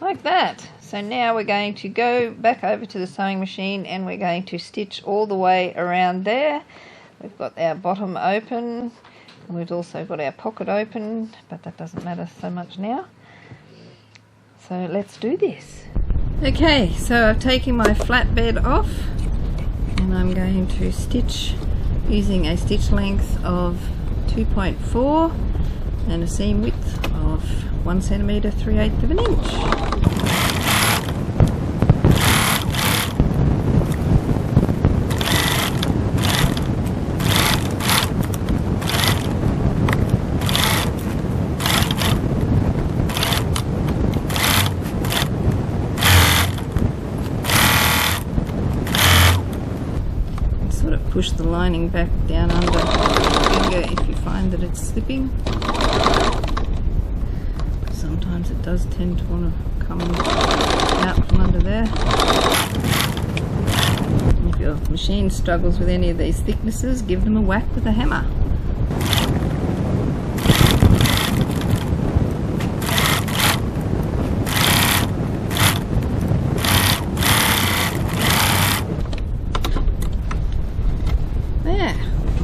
like that. So now we're going to go back over to the sewing machine and we're going to stitch all the way around there. We've got our bottom open, and we've also got our pocket open, but that doesn't matter so much now. So let's do this. Okay, so I've taken my flatbed off and I'm going to stitch using a stitch length of 2.4 and a seam width of 1 centimetre 3/8 of an inch. Push the lining back down under your finger if you find that it's slipping. Sometimes it does tend to want to come out from under there. If your machine struggles with any of these thicknesses, give them a whack with a hammer.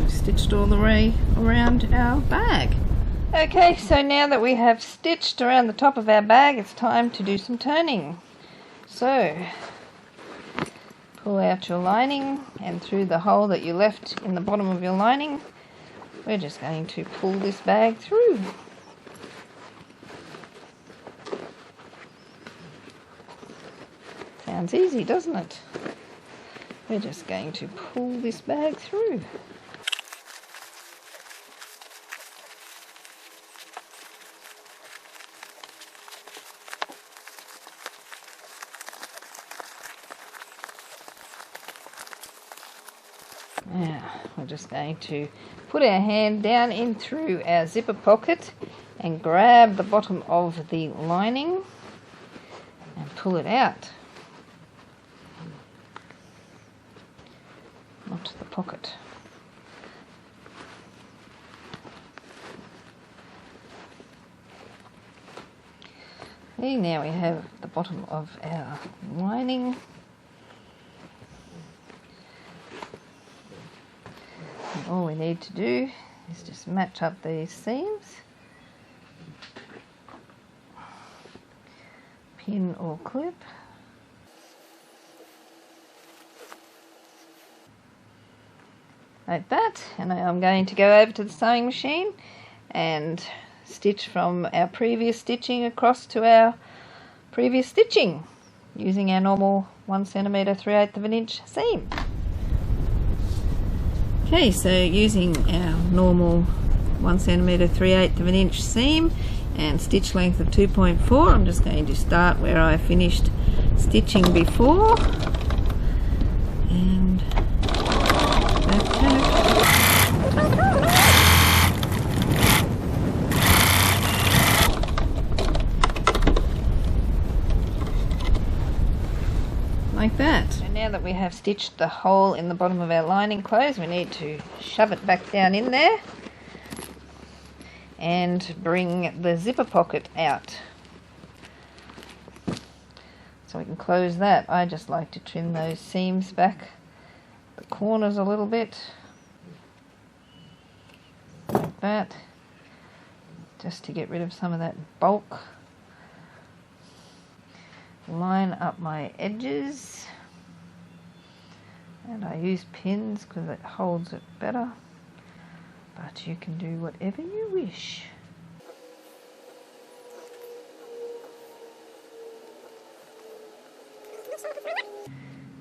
Stitched all the way around our bag. Okay, so now that we have stitched around the top of our bag, it's time to do some turning. So pull out your lining, and through the hole that you left in the bottom of your lining, we're just going to pull this bag through. Sounds easy, doesn't it? We're just going to pull this bag through. Now we're just going to put our hand down in through our zipper pocket and grab the bottom of the lining and pull it out. Not the pocket. Okay, now we have the bottom of our lining. And all we need to do is just match up these seams, pin or clip. Like that, and I'm going to go over to the sewing machine and stitch from our previous stitching across to our previous stitching using our normal 1 centimetre 3/8 of an inch seam. Okay, so using our normal 1 centimetre 3/8 of an inch seam and stitch length of 2.4, I'm just going to start where I finished stitching before and back tack. Like that. So now that we have stitched the hole in the bottom of our lining closed, we need to shove it back down in there and bring the zipper pocket out so we can close that. I just like to trim those seams back, the corners a little bit, like that, just to get rid of some of that bulk. Line up my edges, and I use pins because it holds it better, but you can do whatever you wish.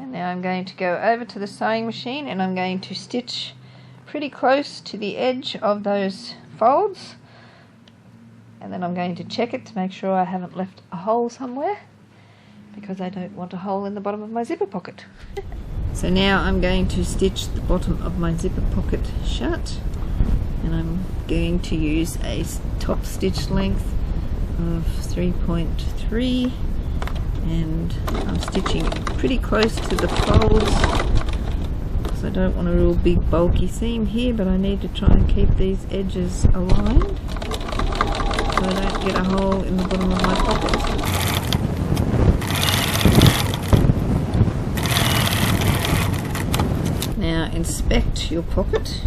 And now I'm going to go over to the sewing machine and I'm going to stitch pretty close to the edge of those folds, and then I'm going to check it to make sure I haven't left a hole somewhere, because I don't want a hole in the bottom of my zipper pocket. So now I'm going to stitch the bottom of my zipper pocket shut, and I'm going to use a top stitch length of 3.3, and I'm stitching pretty close to the folds because I don't want a real big bulky seam here, but I need to try and keep these edges aligned so I don't get a hole in the bottom of my pocket. inspect your pocket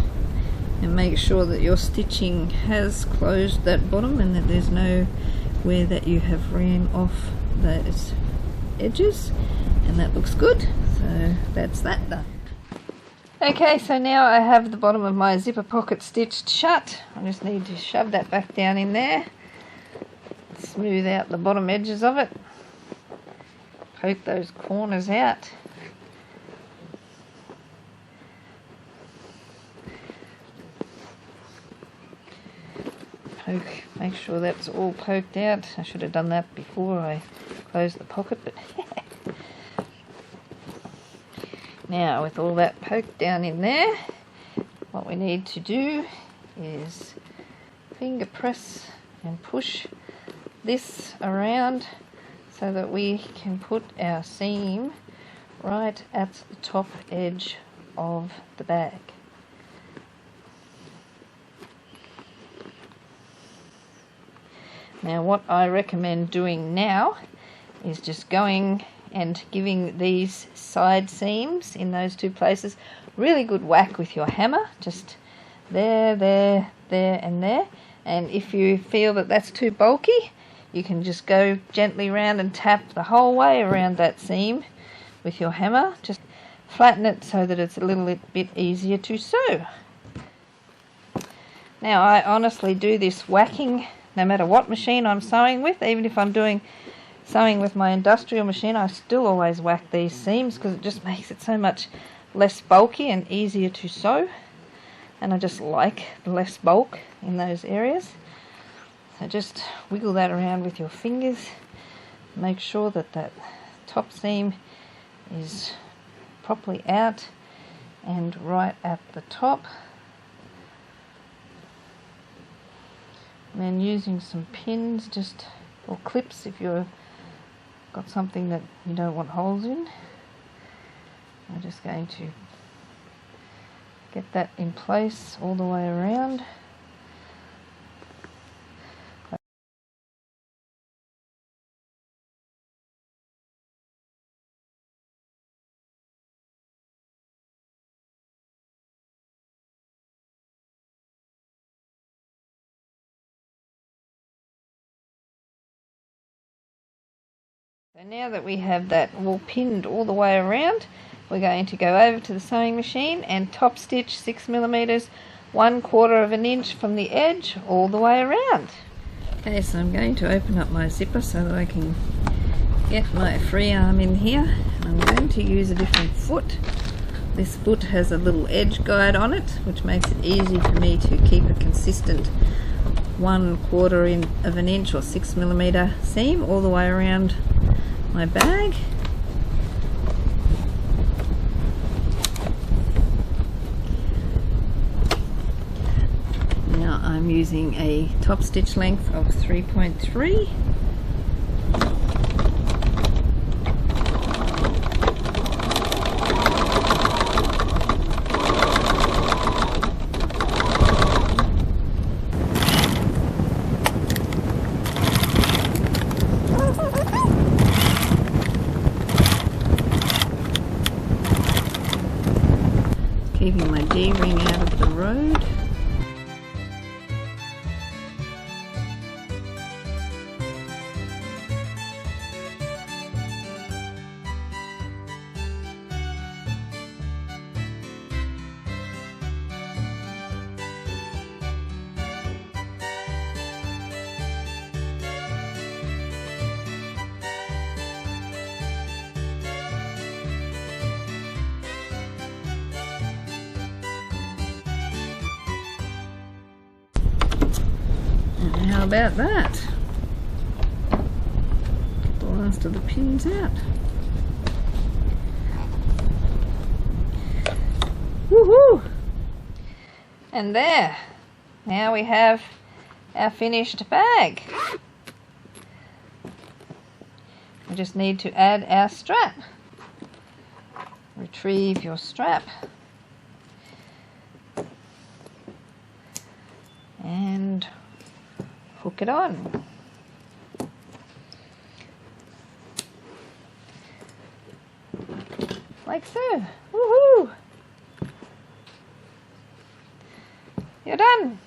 and make sure that your stitching has closed that bottom and that there's nowhere that you have ran off those edges, and that looks good. So that's that done. Okay, so now I have the bottom of my zipper pocket stitched shut. I just need to shove that back down in there, smooth out the bottom edges of it, poke those corners out. Make sure that's all poked out. I should have done that before I closed the pocket, but now with all that poked down in there, what we need to do is finger press and push this around so that we can put our seam right at the top edge of the bag. Now what I recommend doing now is just going and giving these side seams in those two places really good whack with your hammer, just there, there, there and there. And if you feel that that's too bulky, you can just go gently round and tap the whole way around that seam with your hammer. Just flatten it so that it's a little bit easier to sew. Now I honestly do this whacking no matter what machine I'm sewing with. Even if I'm doing sewing with my industrial machine, I still always whack these seams because it just makes it so much less bulky and easier to sew, and I just like the less bulk in those areas. So just wiggle that around with your fingers, make sure that that top seam is properly out and right at the top. And then using some pins, or clips if you've got something that you don't want holes in. I'm just going to get that in place all the way around. So now that we have that all pinned all the way around, we're going to go over to the sewing machine and top stitch 6mm 1/4 of an inch from the edge all the way around. Okay, so I'm going to open up my zipper so that I can get my free arm in here. I'm going to use a different foot. This foot has a little edge guide on it, which makes it easy for me to keep a consistent 1/4 of an inch or 6mm seam all the way around my bag. Now I'm using a top stitch length of 3.3. Keeping my D-ring out of the road. How about that? Get the last of the pins out. Woohoo! And there. Now we have our finished bag. We just need to add our strap. Retrieve your strap. And hook it on. Like so. Woohoo! You're done.